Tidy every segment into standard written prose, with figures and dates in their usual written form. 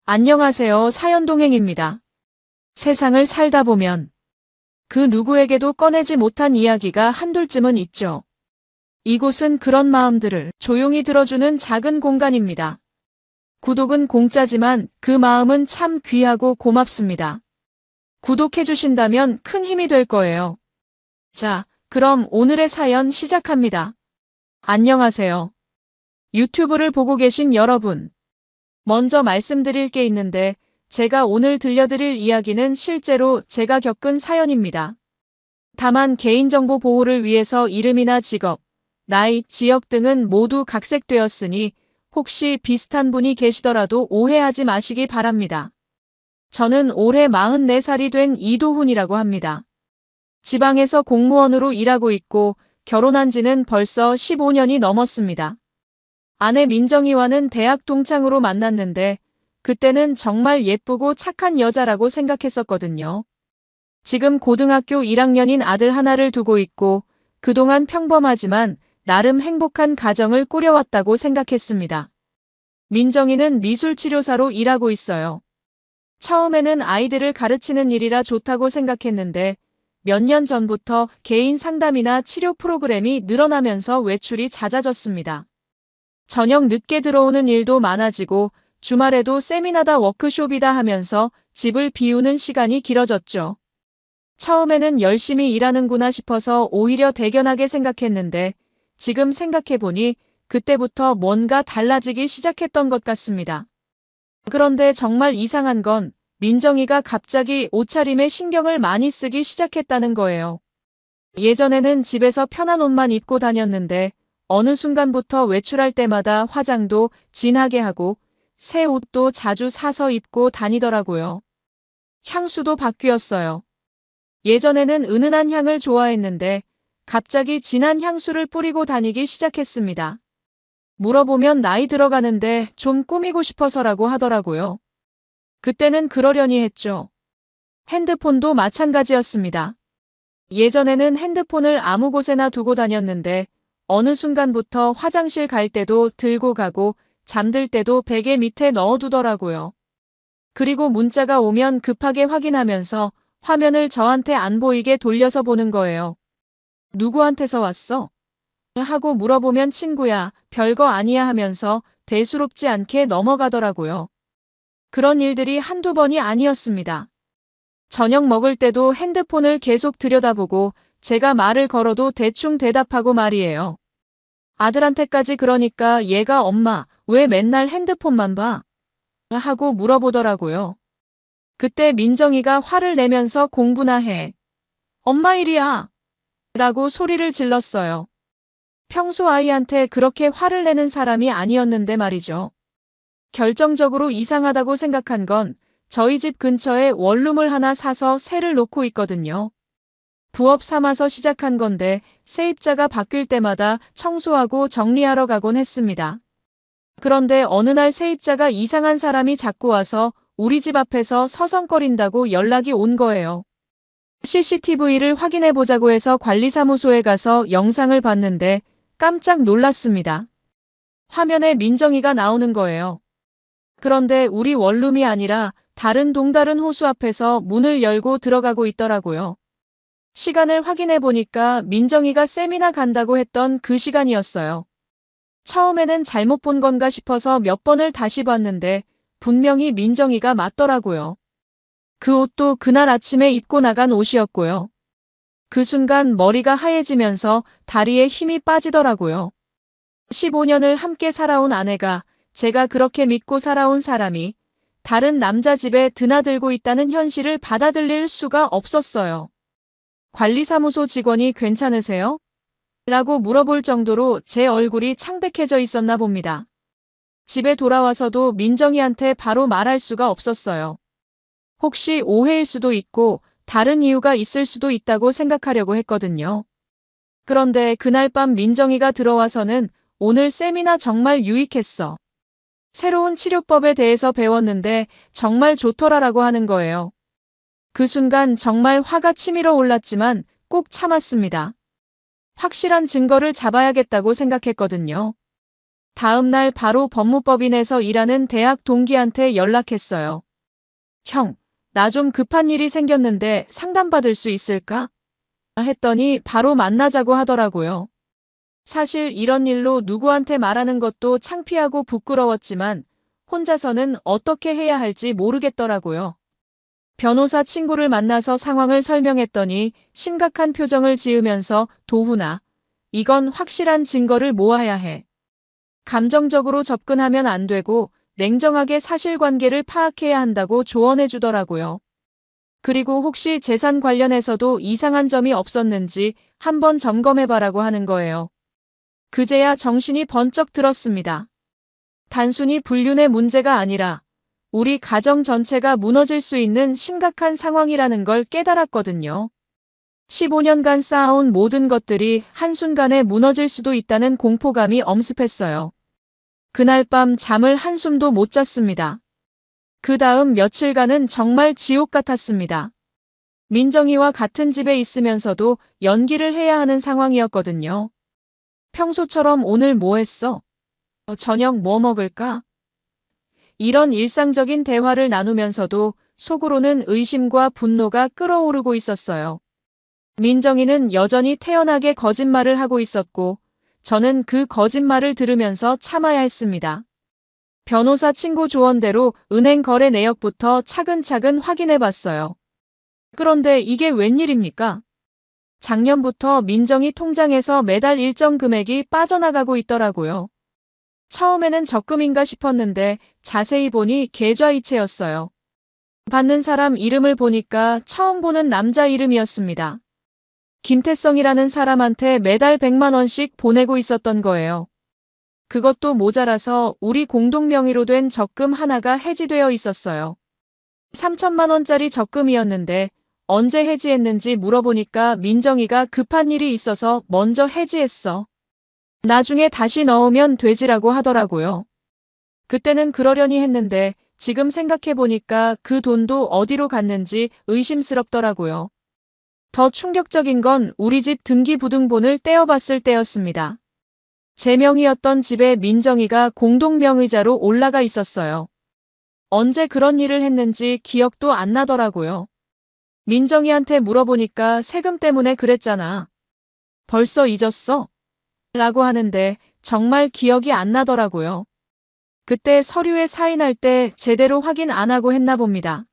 안녕하세요. 사연동행입니다. 세상을 살다 보면 그 누구에게도 꺼내지 못한 이야기가 한둘쯤은 있죠. 이곳은 그런 마음들을 조용히 들어주는 작은 공간입니다. 구독은 공짜지만 그 마음은 참 귀하고 고맙습니다. 구독해주신다면 큰 힘이 될 거예요. 자, 그럼 오늘의 사연 시작합니다. 안녕하세요. 유튜브를 보고 계신 여러분. 먼저 말씀드릴 게 있는데 제가 오늘 들려드릴 이야기는 실제로 제가 겪은 사연입니다. 다만 개인정보 보호를 위해서 이름이나 직업, 나이, 지역 등은 모두 각색되었으니 혹시 비슷한 분이 계시더라도 오해하지 마시기 바랍니다. 저는 올해 44살이 된 이도훈이라고 합니다. 지방에서 공무원으로 일하고 있고 결혼한 지는 벌써 15년이 넘었습니다. 아내 민정이와는 대학 동창으로 만났는데 그때는 정말 예쁘고 착한 여자라고 생각했었거든요. 지금 고등학교 1학년인 아들 하나를 두고 있고 그동안 평범하지만 나름 행복한 가정을 꾸려왔다고 생각했습니다. 민정이는 미술치료사로 일하고 있어요. 처음에는 아이들을 가르치는 일이라 좋다고 생각했는데 몇 년 전부터 개인 상담이나 치료 프로그램이 늘어나면서 외출이 잦아졌습니다. 저녁 늦게 들어오는 일도 많아지고 주말에도 세미나다 워크숍이다 하면서 집을 비우는 시간이 길어졌죠. 처음에는 열심히 일하는구나 싶어서 오히려 대견하게 생각했는데 지금 생각해보니 그때부터 뭔가 달라지기 시작했던 것 같습니다. 그런데 정말 이상한 건 민정이가 갑자기 옷차림에 신경을 많이 쓰기 시작했다는 거예요. 예전에는 집에서 편한 옷만 입고 다녔는데 어느 순간부터 외출할 때마다 화장도 진하게 하고 새 옷도 자주 사서 입고 다니더라고요. 향수도 바뀌었어요. 예전에는 은은한 향을 좋아했는데 갑자기 진한 향수를 뿌리고 다니기 시작했습니다. 물어보면 나이 들어가는데 좀 꾸미고 싶어서라고 하더라고요. 그때는 그러려니 했죠. 핸드폰도 마찬가지였습니다. 예전에는 핸드폰을 아무 곳에나 두고 다녔는데 어느 순간부터 화장실 갈 때도 들고 가고 잠들 때도 베개 밑에 넣어두더라고요. 그리고 문자가 오면 급하게 확인하면서 화면을 저한테 안 보이게 돌려서 보는 거예요. 누구한테서 왔어? 하고 물어보면 친구야, 별거 아니야 하면서 대수롭지 않게 넘어가더라고요. 그런 일들이 한두 번이 아니었습니다. 저녁 먹을 때도 핸드폰을 계속 들여다보고 제가 말을 걸어도 대충 대답하고 말이에요. 아들한테까지 그러니까 얘가 엄마, 왜 맨날 핸드폰만 봐? 하고 물어보더라고요. 그때 민정이가 화를 내면서 공부나 해. 엄마 일이야. 라고 소리를 질렀어요. 평소 아이한테 그렇게 화를 내는 사람이 아니었는데 말이죠. 결정적으로 이상하다고 생각한 건 저희 집 근처에 원룸을 하나 사서 새를 놓고 있거든요. 부업 삼아서 시작한 건데 세입자가 바뀔 때마다 청소하고 정리하러 가곤 했습니다. 그런데 어느 날 세입자가 이상한 사람이 자꾸 와서 우리 집 앞에서 서성거린다고 연락이 온 거예요. CCTV를 확인해 보자고 해서 관리사무소에 가서 영상을 봤는데 깜짝 놀랐습니다. 화면에 민정이가 나오는 거예요. 그런데 우리 원룸이 아니라 다른 동다른 호수 앞에서 문을 열고 들어가고 있더라고요. 시간을 확인해 보니까 민정이가 세미나 간다고 했던 그 시간이었어요. 처음에는 잘못 본 건가 싶어서 몇 번을 다시 봤는데 분명히 민정이가 맞더라고요. 그 옷도 그날 아침에 입고 나간 옷이었고요. 그 순간 머리가 하얘지면서 다리에 힘이 빠지더라고요. 15년을 함께 살아온 아내가 제가 그렇게 믿고 살아온 사람이 다른 남자 집에 드나들고 있다는 현실을 받아들일 수가 없었어요. 관리사무소 직원이 괜찮으세요? 라고 물어볼 정도로 제 얼굴이 창백해져 있었나 봅니다. 집에 돌아와서도 민정이한테 바로 말할 수가 없었어요. 혹시 오해일 수도 있고 다른 이유가 있을 수도 있다고 생각하려고 했거든요. 그런데 그날 밤 민정이가 들어와서는 오늘 세미나 정말 유익했어. 새로운 치료법에 대해서 배웠는데 정말 좋더라라고 하는 거예요. 그 순간 정말 화가 치밀어 올랐지만 꼭 참았습니다. 확실한 증거를 잡아야겠다고 생각했거든요. 다음 날 바로 법무법인에서 일하는 대학 동기한테 연락했어요. 형, 나 좀 급한 일이 생겼는데 상담받을 수 있을까? 했더니 바로 만나자고 하더라고요. 사실 이런 일로 누구한테 말하는 것도 창피하고 부끄러웠지만 혼자서는 어떻게 해야 할지 모르겠더라고요. 변호사 친구를 만나서 상황을 설명했더니 심각한 표정을 지으면서 도훈아, 이건 확실한 증거를 모아야 해. 감정적으로 접근하면 안 되고 냉정하게 사실관계를 파악해야 한다고 조언해 주더라고요. 그리고 혹시 재산 관련해서도 이상한 점이 없었는지 한번 점검해봐라고 하는 거예요. 그제야 정신이 번쩍 들었습니다. 단순히 불륜의 문제가 아니라 우리 가정 전체가 무너질 수 있는 심각한 상황이라는 걸 깨달았거든요. 15년간 쌓아온 모든 것들이 한순간에 무너질 수도 있다는 공포감이 엄습했어요. 그날 밤 잠을 한숨도 못 잤습니다. 그 다음 며칠간은 정말 지옥 같았습니다. 민정이와 같은 집에 있으면서도 연기를 해야 하는 상황이었거든요. 평소처럼 오늘 뭐 했어? 저녁 뭐 먹을까? 이런 일상적인 대화를 나누면서도 속으로는 의심과 분노가 끓어오르고 있었어요. 민정이는 여전히 태연하게 거짓말을 하고 있었고 저는 그 거짓말을 들으면서 참아야 했습니다. 변호사 친구 조언대로 은행 거래 내역부터 차근차근 확인해 봤어요. 그런데 이게 웬일입니까? 작년부터 민정이 통장에서 매달 일정 금액이 빠져나가고 있더라고요. 처음에는 적금인가 싶었는데 자세히 보니 계좌이체였어요. 받는 사람 이름을 보니까 처음 보는 남자 이름이었습니다. 김태성이라는 사람한테 매달 100만 원씩 보내고 있었던 거예요. 그것도 모자라서 우리 공동 명의로 된 적금 하나가 해지되어 있었어요. 3천만 원짜리 적금이었는데 언제 해지했는지 물어보니까 민정이가 급한 일이 있어서 먼저 해지했어. 나중에 다시 넣으면 되지라고 하더라고요. 그때는 그러려니 했는데 지금 생각해보니까 그 돈도 어디로 갔는지 의심스럽더라고요. 더 충격적인 건 우리 집 등기부등본을 떼어봤을 때였습니다. 제 명의였던 집에 민정이가 공동명의자로 올라가 있었어요. 언제 그런 일을 했는지 기억도 안 나더라고요. 민정이한테 물어보니까 세금 때문에 그랬잖아. 벌써 잊었어? 라고 하는데 정말 기억이 안 나더라고요. 그때 서류에 사인할 때 제대로 확인 안 하고 했나 봅니다.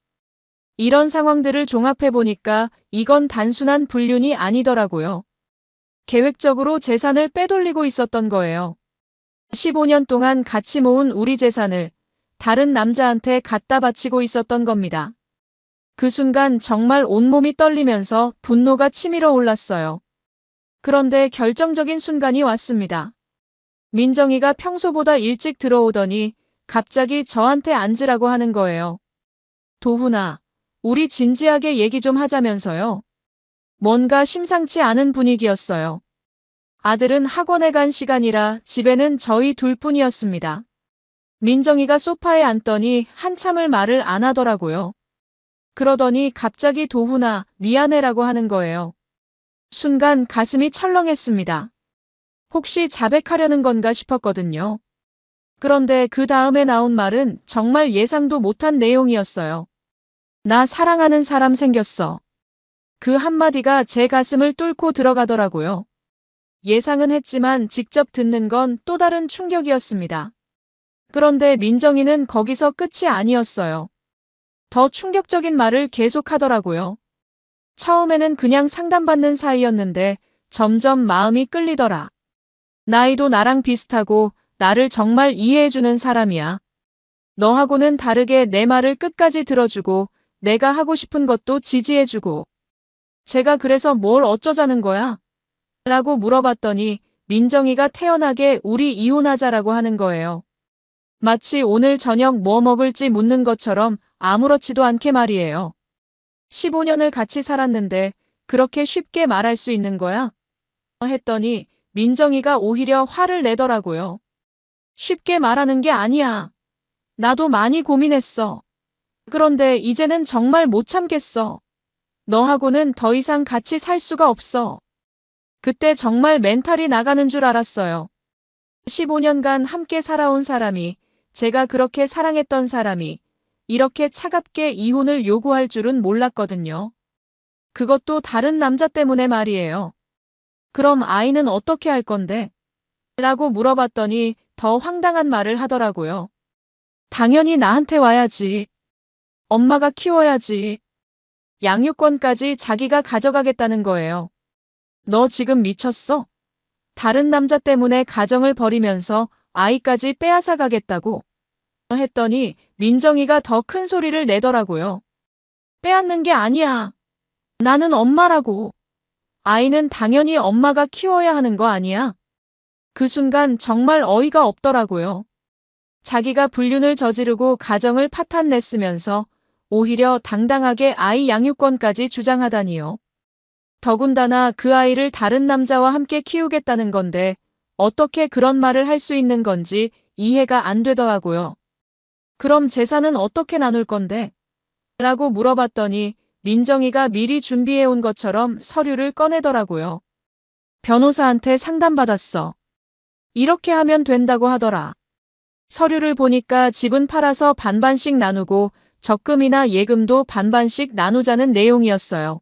이런 상황들을 종합해보니까 이건 단순한 불륜이 아니더라고요. 계획적으로 재산을 빼돌리고 있었던 거예요. 15년 동안 같이 모은 우리 재산을 다른 남자한테 갖다 바치고 있었던 겁니다. 그 순간 정말 온몸이 떨리면서 분노가 치밀어 올랐어요. 그런데 결정적인 순간이 왔습니다. 민정이가 평소보다 일찍 들어오더니 갑자기 저한테 앉으라고 하는 거예요. 도훈아, 우리 진지하게 얘기 좀 하자면서요. 뭔가 심상치 않은 분위기였어요. 아들은 학원에 간 시간이라 집에는 저희 둘뿐이었습니다. 민정이가 소파에 앉더니 한참을 말을 안 하더라고요. 그러더니 갑자기 도훈아, 미안해라고 하는 거예요. 순간 가슴이 철렁했습니다. 혹시 자백하려는 건가 싶었거든요. 그런데 그 다음에 나온 말은 정말 예상도 못한 내용이었어요. 나 사랑하는 사람 생겼어. 그 한마디가 제 가슴을 뚫고 들어가더라고요. 예상은 했지만 직접 듣는 건 또 다른 충격이었습니다. 그런데 민정이는 거기서 끝이 아니었어요. 더 충격적인 말을 계속하더라고요. 처음에는 그냥 상담받는 사이였는데 점점 마음이 끌리더라. 나이도 나랑 비슷하고 나를 정말 이해해주는 사람이야. 너하고는 다르게 내 말을 끝까지 들어주고 내가 하고 싶은 것도 지지해주고. 제가 그래서 뭘 어쩌자는 거야? 라고 물어봤더니 민정이가 태연하게 우리 이혼하자라고 하는 거예요. 마치 오늘 저녁 뭐 먹을지 묻는 것처럼 아무렇지도 않게 말이에요. 15년을 같이 살았는데 그렇게 쉽게 말할 수 있는 거야? 했더니 민정이가 오히려 화를 내더라고요. 쉽게 말하는 게 아니야. 나도 많이 고민했어. 그런데 이제는 정말 못 참겠어. 너하고는 더 이상 같이 살 수가 없어. 그때 정말 멘탈이 나가는 줄 알았어요. 15년간 함께 살아온 사람이, 제가 그렇게 사랑했던 사람이 이렇게 차갑게 이혼을 요구할 줄은 몰랐거든요. 그것도 다른 남자 때문에 말이에요. 그럼 아이는 어떻게 할 건데? 라고 물어봤더니 더 황당한 말을 하더라고요. 당연히 나한테 와야지. 엄마가 키워야지. 양육권까지 자기가 가져가겠다는 거예요. 너 지금 미쳤어? 다른 남자 때문에 가정을 버리면서 아이까지 빼앗아 가겠다고 했더니 민정이가 더 큰 소리를 내더라고요. 빼앗는 게 아니야. 나는 엄마라고. 아이는 당연히 엄마가 키워야 하는 거 아니야? 그 순간 정말 어이가 없더라고요. 자기가 불륜을 저지르고 가정을 파탄냈으면서 오히려 당당하게 아이 양육권까지 주장하다니요. 더군다나 그 아이를 다른 남자와 함께 키우겠다는 건데 어떻게 그런 말을 할 수 있는 건지 이해가 안 되더라고요. 그럼 재산은 어떻게 나눌 건데? 라고 물어봤더니 민정이가 미리 준비해온 것처럼 서류를 꺼내더라고요. 변호사한테 상담받았어. 이렇게 하면 된다고 하더라. 서류를 보니까 집은 팔아서 반반씩 나누고 적금이나 예금도 반반씩 나누자는 내용이었어요.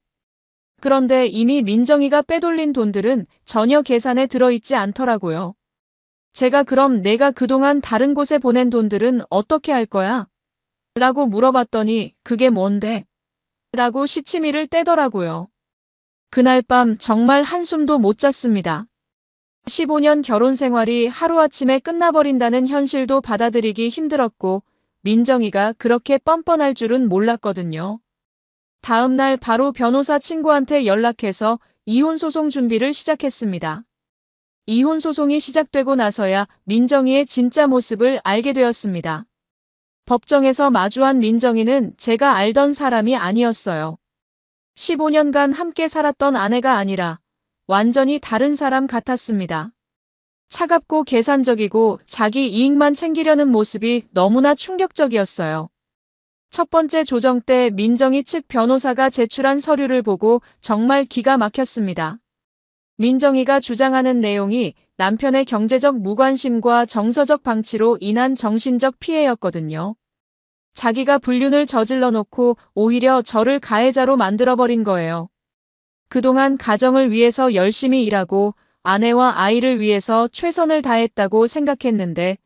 그런데 이미 민정이가 빼돌린 돈들은 전혀 계산에 들어있지 않더라고요. 제가 그럼 내가 그동안 다른 곳에 보낸 돈들은 어떻게 할 거야? 라고 물어봤더니 그게 뭔데? 라고 시치미를 떼더라고요. 그날 밤 정말 한숨도 못 잤습니다. 15년 결혼 생활이 하루아침에 끝나버린다는 현실도 받아들이기 힘들었고 민정이가 그렇게 뻔뻔할 줄은 몰랐거든요. 다음 날 바로 변호사 친구한테 연락해서 이혼 소송 준비를 시작했습니다. 이혼 소송이 시작되고 나서야 민정이의 진짜 모습을 알게 되었습니다. 법정에서 마주한 민정이는 제가 알던 사람이 아니었어요. 15년간 함께 살았던 아내가 아니라 완전히 다른 사람 같았습니다. 차갑고 계산적이고 자기 이익만 챙기려는 모습이 너무나 충격적이었어요. 첫 번째 조정 때 민정이 측 변호사가 제출한 서류를 보고 정말 기가 막혔습니다. 민정이가 주장하는 내용이 남편의 경제적 무관심과 정서적 방치로 인한 정신적 피해였거든요. 자기가 불륜을 저질러 놓고 오히려 저를 가해자로 만들어버린 거예요. 그동안 가정을 위해서 열심히 일하고 아내와 아이를 위해서 최선을 다했다고 생각했는데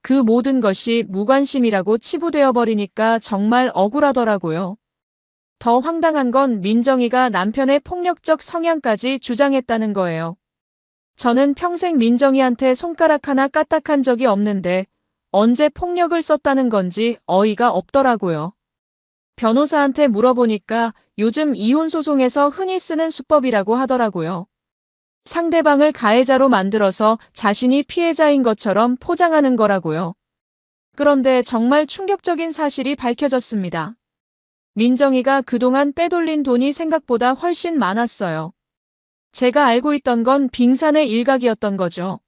그 모든 것이 무관심이라고 치부되어 버리니까 정말 억울하더라고요. 더 황당한 건 민정이가 남편의 폭력적 성향까지 주장했다는 거예요. 저는 평생 민정이한테 손가락 하나 까딱한 적이 없는데 언제 폭력을 썼다는 건지 어이가 없더라고요. 변호사한테 물어보니까 요즘 이혼소송에서 흔히 쓰는 수법이라고 하더라고요. 상대방을 가해자로 만들어서 자신이 피해자인 것처럼 포장하는 거라고요. 그런데 정말 충격적인 사실이 밝혀졌습니다. 민정이가 그동안 빼돌린 돈이 생각보다 훨씬 많았어요. 제가 알고 있던 건 빙산의 일각이었던 거죠.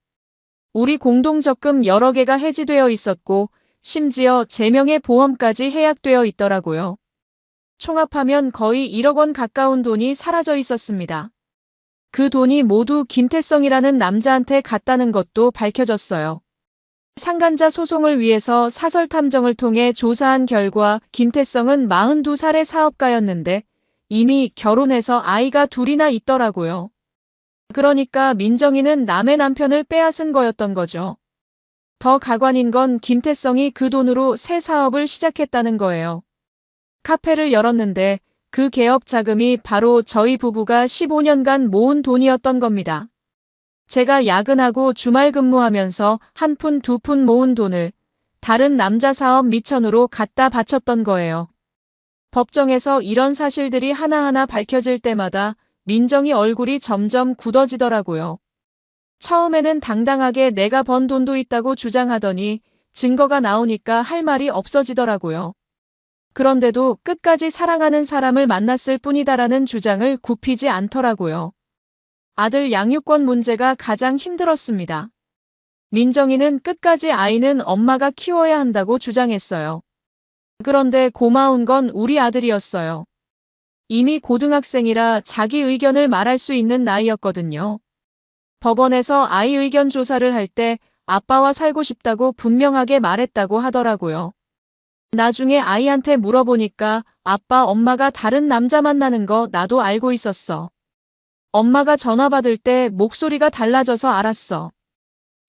우리 공동적금 여러 개가 해지되어 있었고 심지어 제 명의 보험까지 해약되어 있더라고요. 총합하면 거의 1억 원 가까운 돈이 사라져 있었습니다. 그 돈이 모두 김태성이라는 남자한테 갔다는 것도 밝혀졌어요. 상간자 소송을 위해서 사설 탐정을 통해 조사한 결과 김태성은 42살의 사업가였는데 이미 결혼해서 아이가 둘이나 있더라고요. 그러니까 민정이는 남의 남편을 빼앗은 거였던 거죠. 더 가관인 건 김태성이 그 돈으로 새 사업을 시작했다는 거예요. 카페를 열었는데 그 개업 자금이 바로 저희 부부가 15년간 모은 돈이었던 겁니다. 제가 야근하고 주말 근무하면서 한 푼 두 푼 모은 돈을 다른 남자 사업 미천으로 갖다 바쳤던 거예요. 법정에서 이런 사실들이 하나하나 밝혀질 때마다 민정이 얼굴이 점점 굳어지더라고요. 처음에는 당당하게 내가 번 돈도 있다고 주장하더니 증거가 나오니까 할 말이 없어지더라고요. 그런데도 끝까지 사랑하는 사람을 만났을 뿐이다라는 주장을 굽히지 않더라고요. 아들 양육권 문제가 가장 힘들었습니다. 민정이는 끝까지 아이는 엄마가 키워야 한다고 주장했어요. 그런데 고마운 건 우리 아들이었어요. 이미 고등학생이라 자기 의견을 말할 수 있는 나이였거든요. 법원에서 아이 의견 조사를 할 때 아빠와 살고 싶다고 분명하게 말했다고 하더라고요. 나중에 아이한테 물어보니까 아빠 엄마가 다른 남자 만나는 거 나도 알고 있었어. 엄마가 전화 받을 때 목소리가 달라져서 알았어.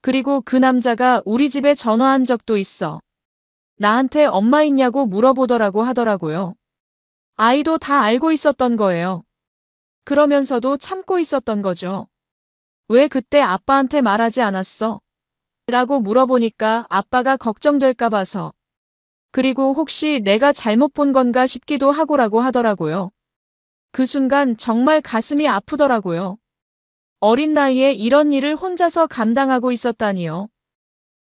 그리고 그 남자가 우리 집에 전화한 적도 있어. 나한테 엄마 있냐고 물어보더라고 하더라고요. 아이도 다 알고 있었던 거예요. 그러면서도 참고 있었던 거죠. 왜 그때 아빠한테 말하지 않았어? 라고 물어보니까 아빠가 걱정될까 봐서. 그리고 혹시 내가 잘못 본 건가 싶기도 하고라고 하더라고요. 그 순간 정말 가슴이 아프더라고요. 어린 나이에 이런 일을 혼자서 감당하고 있었다니요.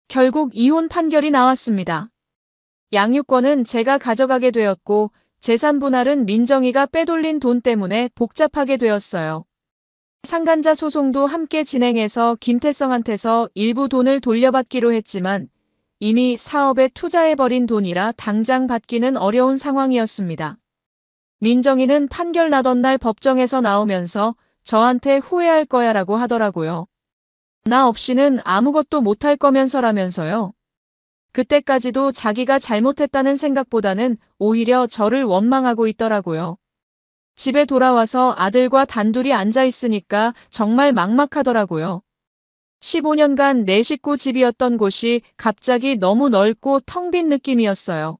결국 이혼 판결이 나왔습니다. 양육권은 제가 가져가게 되었고 재산 분할은 민정이가 빼돌린 돈 때문에 복잡하게 되었어요. 상간자 소송도 함께 진행해서 김태성한테서 일부 돈을 돌려받기로 했지만 이미 사업에 투자해버린 돈이라 당장 받기는 어려운 상황이었습니다. 민정이는 판결 나던 날 법정에서 나오면서 저한테 후회할 거야 라고 하더라고요. 나 없이는 아무것도 못할 거면서라면서요. 그때까지도 자기가 잘못했다는 생각보다는 오히려 저를 원망하고 있더라고요. 집에 돌아와서 아들과 단둘이 앉아 있으니까 정말 막막하더라고요. 15년간 내 식구 집이었던 곳이 갑자기 너무 넓고 텅 빈 느낌이었어요.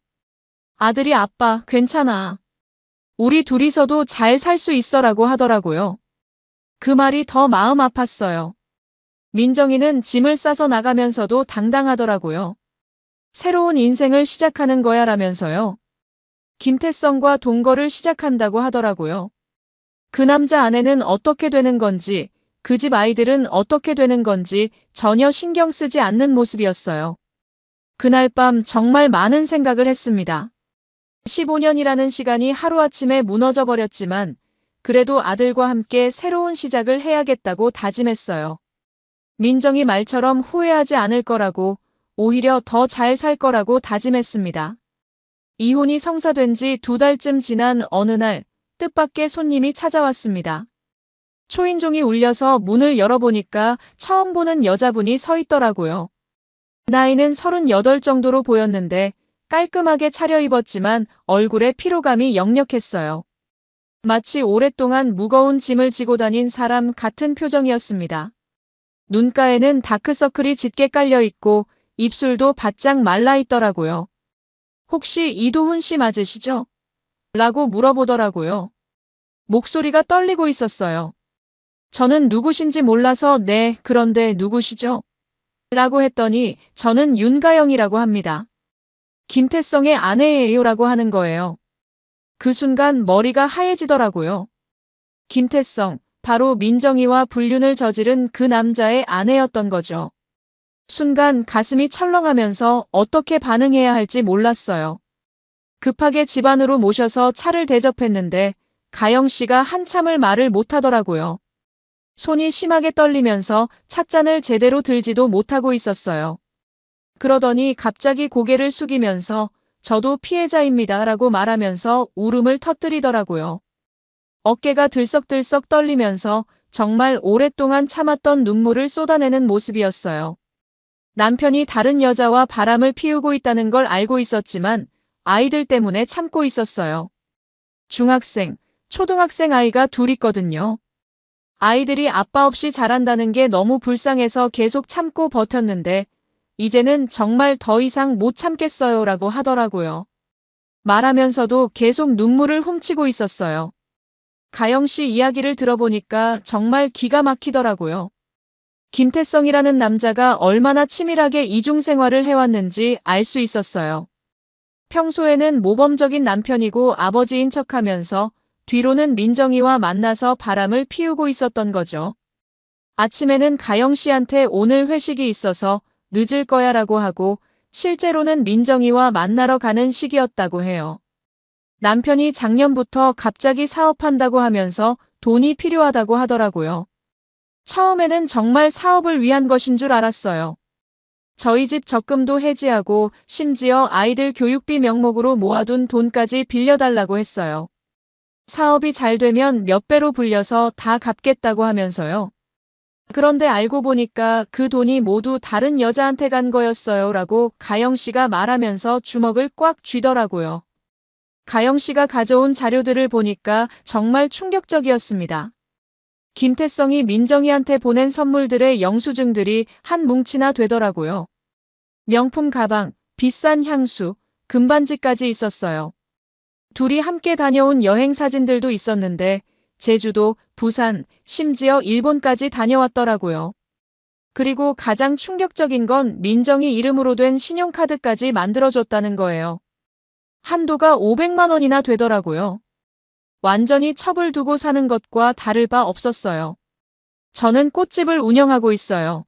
아들이 아빠, 괜찮아. 우리 둘이서도 잘 살 수 있어라고 하더라고요. 그 말이 더 마음 아팠어요. 민정이는 짐을 싸서 나가면서도 당당하더라고요. 새로운 인생을 시작하는 거야 라면서요. 김태성과 동거를 시작한다고 하더라고요. 그 남자 아내는 어떻게 되는 건지, 그 집 아이들은 어떻게 되는 건지 전혀 신경 쓰지 않는 모습이었어요. 그날 밤 정말 많은 생각을 했습니다. 15년이라는 시간이 하루아침에 무너져 버렸지만 그래도 아들과 함께 새로운 시작을 해야겠다고 다짐했어요. 민정이 말처럼 후회하지 않을 거라고, 오히려 더 잘 살 거라고 다짐했습니다. 이혼이 성사된 지 2달쯤 지난 어느 날 뜻밖의 손님이 찾아왔습니다. 초인종이 울려서 문을 열어보니까 처음 보는 여자분이 서 있더라고요. 나이는 38 정도로 보였는데 깔끔하게 차려입었지만 얼굴에 피로감이 역력했어요. 마치 오랫동안 무거운 짐을 지고 다닌 사람 같은 표정이었습니다. 눈가에는 다크서클이 짙게 깔려 있고 입술도 바짝 말라 있더라고요. 혹시 이도훈 씨 맞으시죠? 라고 물어보더라고요. 목소리가 떨리고 있었어요. 저는 누구신지 몰라서 네, 그런데 누구시죠? 라고 했더니 저는 윤가영이라고 합니다. 김태성의 아내예요 라고 하는 거예요. 그 순간 머리가 하얘지더라고요. 김태성, 바로 민정이와 불륜을 저지른 그 남자의 아내였던 거죠. 순간 가슴이 철렁하면서 어떻게 반응해야 할지 몰랐어요. 급하게 집 안으로 모셔서 차를 대접했는데 가영 씨가 한참을 말을 못하더라고요. 손이 심하게 떨리면서 찻잔을 제대로 들지도 못하고 있었어요. 그러더니 갑자기 고개를 숙이면서 저도 피해자입니다 라고 말하면서 울음을 터뜨리더라고요. 어깨가 들썩들썩 떨리면서 정말 오랫동안 참았던 눈물을 쏟아내는 모습이었어요. 남편이 다른 여자와 바람을 피우고 있다는 걸 알고 있었지만 아이들 때문에 참고 있었어요. 중학생, 초등학생 아이가 둘 있거든요. 아이들이 아빠 없이 자란다는 게 너무 불쌍해서 계속 참고 버텼는데 이제는 정말 더 이상 못 참겠어요 라고 하더라고요. 말하면서도 계속 눈물을 훔치고 있었어요. 가영 씨 이야기를 들어보니까 정말 기가 막히더라고요. 김태성이라는 남자가 얼마나 치밀하게 이중생활을 해왔는지 알 수 있었어요. 평소에는 모범적인 남편이고 아버지인 척하면서 뒤로는 민정이와 만나서 바람을 피우고 있었던 거죠. 아침에는 가영 씨한테 오늘 회식이 있어서 늦을 거야 라고 하고 실제로는 민정이와 만나러 가는 시기였다고 해요. 남편이 작년부터 갑자기 사업한다고 하면서 돈이 필요하다고 하더라고요. 처음에는 정말 사업을 위한 것인 줄 알았어요. 저희 집 적금도 해지하고 심지어 아이들 교육비 명목으로 모아둔 돈까지 빌려달라고 했어요. 사업이 잘 되면 몇 배로 불려서 다 갚겠다고 하면서요. 그런데 알고 보니까 그 돈이 모두 다른 여자한테 간 거였어요. 라고 가영 씨가 말하면서 주먹을 꽉 쥐더라고요. 가영 씨가 가져온 자료들을 보니까 정말 충격적이었습니다. 김태성이 민정이한테 보낸 선물들의 영수증들이 한 뭉치나 되더라고요. 명품 가방, 비싼 향수, 금반지까지 있었어요. 둘이 함께 다녀온 여행 사진들도 있었는데 제주도, 부산, 심지어 일본까지 다녀왔더라고요. 그리고 가장 충격적인 건 민정이 이름으로 된 신용카드까지 만들어줬다는 거예요. 한도가 500만 원이나 되더라고요. 완전히 첩을 두고 사는 것과 다를 바 없었어요. 저는 꽃집을 운영하고 있어요.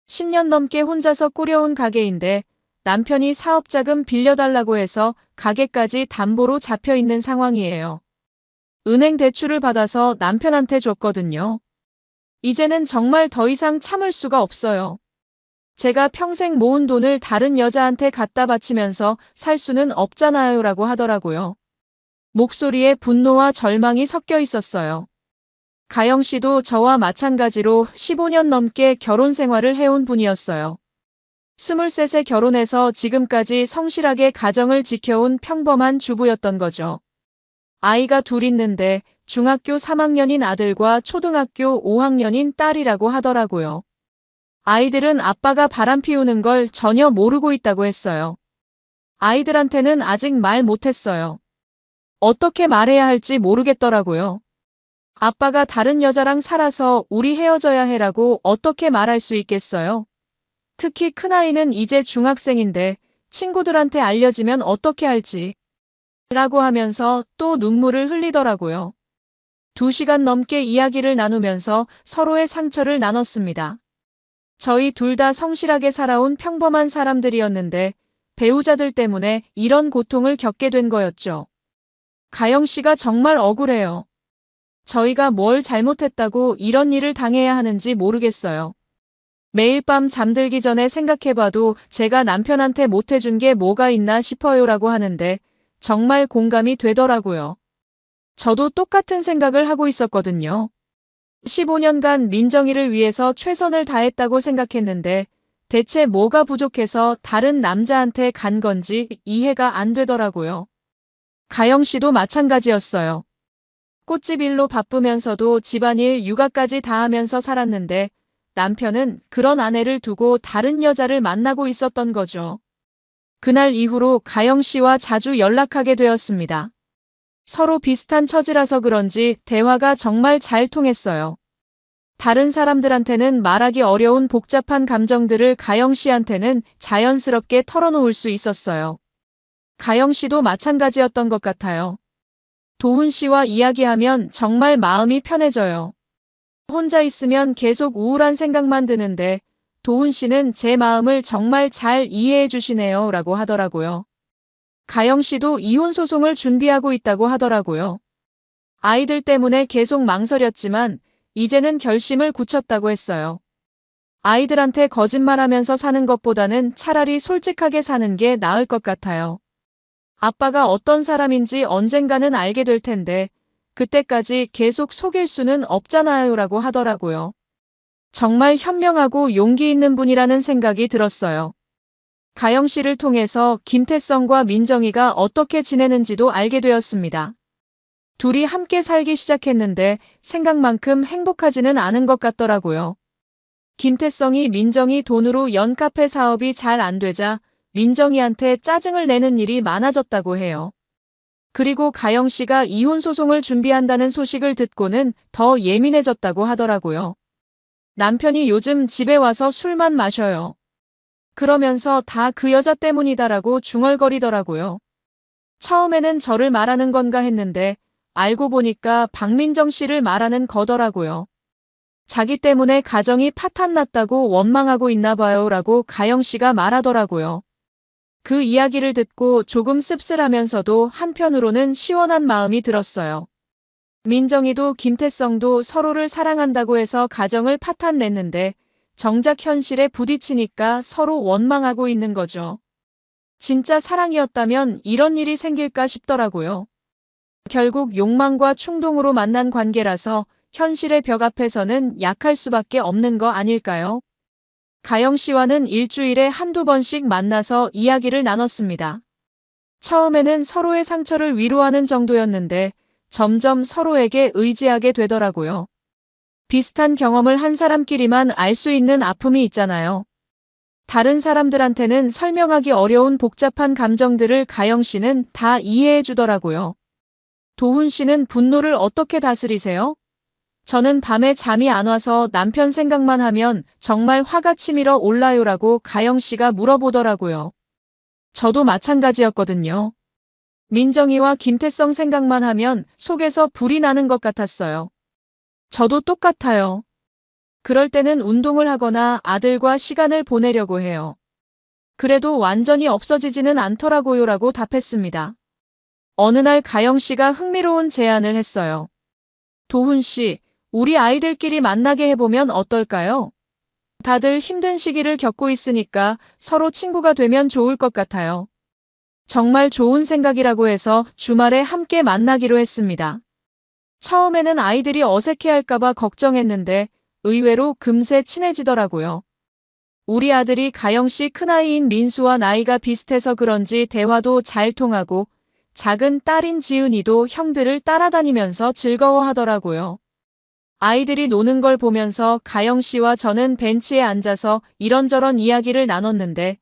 10년 넘게 혼자서 꾸려온 가게인데 남편이 사업자금 빌려달라고 해서 가게까지 담보로 잡혀 있는 상황이에요. 은행 대출을 받아서 남편한테 줬거든요. 이제는 정말 더 이상 참을 수가 없어요. 제가 평생 모은 돈을 다른 여자한테 갖다 바치면서 살 수는 없잖아요. 라고 하더라고요. 목소리에 분노와 절망이 섞여 있었어요. 가영 씨도 저와 마찬가지로 15년 넘게 결혼 생활을 해온 분이었어요. 23세 결혼해서 지금까지 성실하게 가정을 지켜온 평범한 주부였던 거죠. 아이가 둘 있는데 중학교 3학년인 아들과 초등학교 5학년인 딸이라고 하더라고요. 아이들은 아빠가 바람 피우는 걸 전혀 모르고 있다고 했어요. 아이들한테는 아직 말 못했어요. 어떻게 말해야 할지 모르겠더라고요. 아빠가 다른 여자랑 살아서 우리 헤어져야 해라고 어떻게 말할 수 있겠어요? 특히 큰아이는 이제 중학생인데 친구들한테 알려지면 어떻게 할지 라고 하면서 또 눈물을 흘리더라고요. 2시간 넘게 이야기를 나누면서 서로의 상처를 나눴습니다. 저희 둘 다 성실하게 살아온 평범한 사람들이었는데 배우자들 때문에 이런 고통을 겪게 된 거였죠. 가영 씨가 정말 억울해요. 저희가 뭘 잘못했다고 이런 일을 당해야 하는지 모르겠어요. 매일 밤 잠들기 전에 생각해봐도 제가 남편한테 못해준 게 뭐가 있나 싶어요라고 하는데 정말 공감이 되더라고요. 저도 똑같은 생각을 하고 있었거든요. 15년간 민정이를 위해서 최선을 다했다고 생각했는데 대체 뭐가 부족해서 다른 남자한테 간 건지 이해가 안 되더라고요. 가영 씨도 마찬가지였어요. 꽃집 일로 바쁘면서도 집안일 육아까지 다 하면서 살았는데 남편은 그런 아내를 두고 다른 여자를 만나고 있었던 거죠. 그날 이후로 가영 씨와 자주 연락하게 되었습니다. 서로 비슷한 처지라서 그런지 대화가 정말 잘 통했어요. 다른 사람들한테는 말하기 어려운 복잡한 감정들을 가영 씨한테는 자연스럽게 털어놓을 수 있었어요. 가영 씨도 마찬가지였던 것 같아요. 도훈 씨와 이야기하면 정말 마음이 편해져요. 혼자 있으면 계속 우울한 생각만 드는데 도훈 씨는 제 마음을 정말 잘 이해해 주시네요. 라고 하더라고요. 가영 씨도 이혼 소송을 준비하고 있다고 하더라고요. 아이들 때문에 계속 망설였지만 이제는 결심을 굳혔다고 했어요. 아이들한테 거짓말하면서 사는 것보다는 차라리 솔직하게 사는 게 나을 것 같아요. 아빠가 어떤 사람인지 언젠가는 알게 될 텐데 그때까지 계속 속일 수는 없잖아요. 라고 하더라고요. 정말 현명하고 용기 있는 분이라는 생각이 들었어요. 가영 씨를 통해서 김태성과 민정이가 어떻게 지내는지도 알게 되었습니다. 둘이 함께 살기 시작했는데 생각만큼 행복하지는 않은 것 같더라고요. 김태성이 민정이 돈으로 연 카페 사업이 잘 안 되자 민정이한테 짜증을 내는 일이 많아졌다고 해요. 그리고 가영 씨가 이혼 소송을 준비한다는 소식을 듣고는 더 예민해졌다고 하더라고요. 남편이 요즘 집에 와서 술만 마셔요. 그러면서 다 그 여자 때문이다라고 중얼거리더라고요. 처음에는 저를 말하는 건가 했는데 알고 보니까 박민정 씨를 말하는 거더라고요. 자기 때문에 가정이 파탄났다고 원망하고 있나 봐요. 라고 가영 씨가 말하더라고요. 그 이야기를 듣고 조금 씁쓸하면서도 한편으로는 시원한 마음이 들었어요. 민정이도 김태성도 서로를 사랑한다고 해서 가정을 파탄냈는데 정작 현실에 부딪히니까 서로 원망하고 있는 거죠. 진짜 사랑이었다면 이런 일이 생길까 싶더라고요. 결국 욕망과 충동으로 만난 관계라서 현실의 벽 앞에서는 약할 수밖에 없는 거 아닐까요? 가영 씨와는 일주일에 한두 번씩 만나서 이야기를 나눴습니다. 처음에는 서로의 상처를 위로하는 정도였는데 점점 서로에게 의지하게 되더라고요. 비슷한 경험을 한 사람끼리만 알 수 있는 아픔이 있잖아요. 다른 사람들한테는 설명하기 어려운 복잡한 감정들을 가영 씨는 다 이해해 주더라고요. 도훈 씨는 분노를 어떻게 다스리세요? 저는 밤에 잠이 안 와서 남편 생각만 하면 정말 화가 치밀어 올라요라고 가영 씨가 물어보더라고요. 저도 마찬가지였거든요. 민정이와 김태성 생각만 하면 속에서 불이 나는 것 같았어요. 저도 똑같아요. 그럴 때는 운동을 하거나 아들과 시간을 보내려고 해요. 그래도 완전히 없어지지는 않더라고요라고 답했습니다. 어느 날 가영 씨가 흥미로운 제안을 했어요. 도훈 씨, 우리 아이들끼리 만나게 해보면 어떨까요? 다들 힘든 시기를 겪고 있으니까 서로 친구가 되면 좋을 것 같아요. 정말 좋은 생각이라고 해서 주말에 함께 만나기로 했습니다. 처음에는 아이들이 어색해할까봐 걱정했는데 의외로 금세 친해지더라고요. 우리 아들이 가영 씨 큰아이인 민수와 나이가 비슷해서 그런지 대화도 잘 통하고 작은 딸인 지은이도 형들을 따라다니면서 즐거워하더라고요. 아이들이 노는 걸 보면서 가영 씨와 저는 벤치에 앉아서 이런저런 이야기를 나눴는데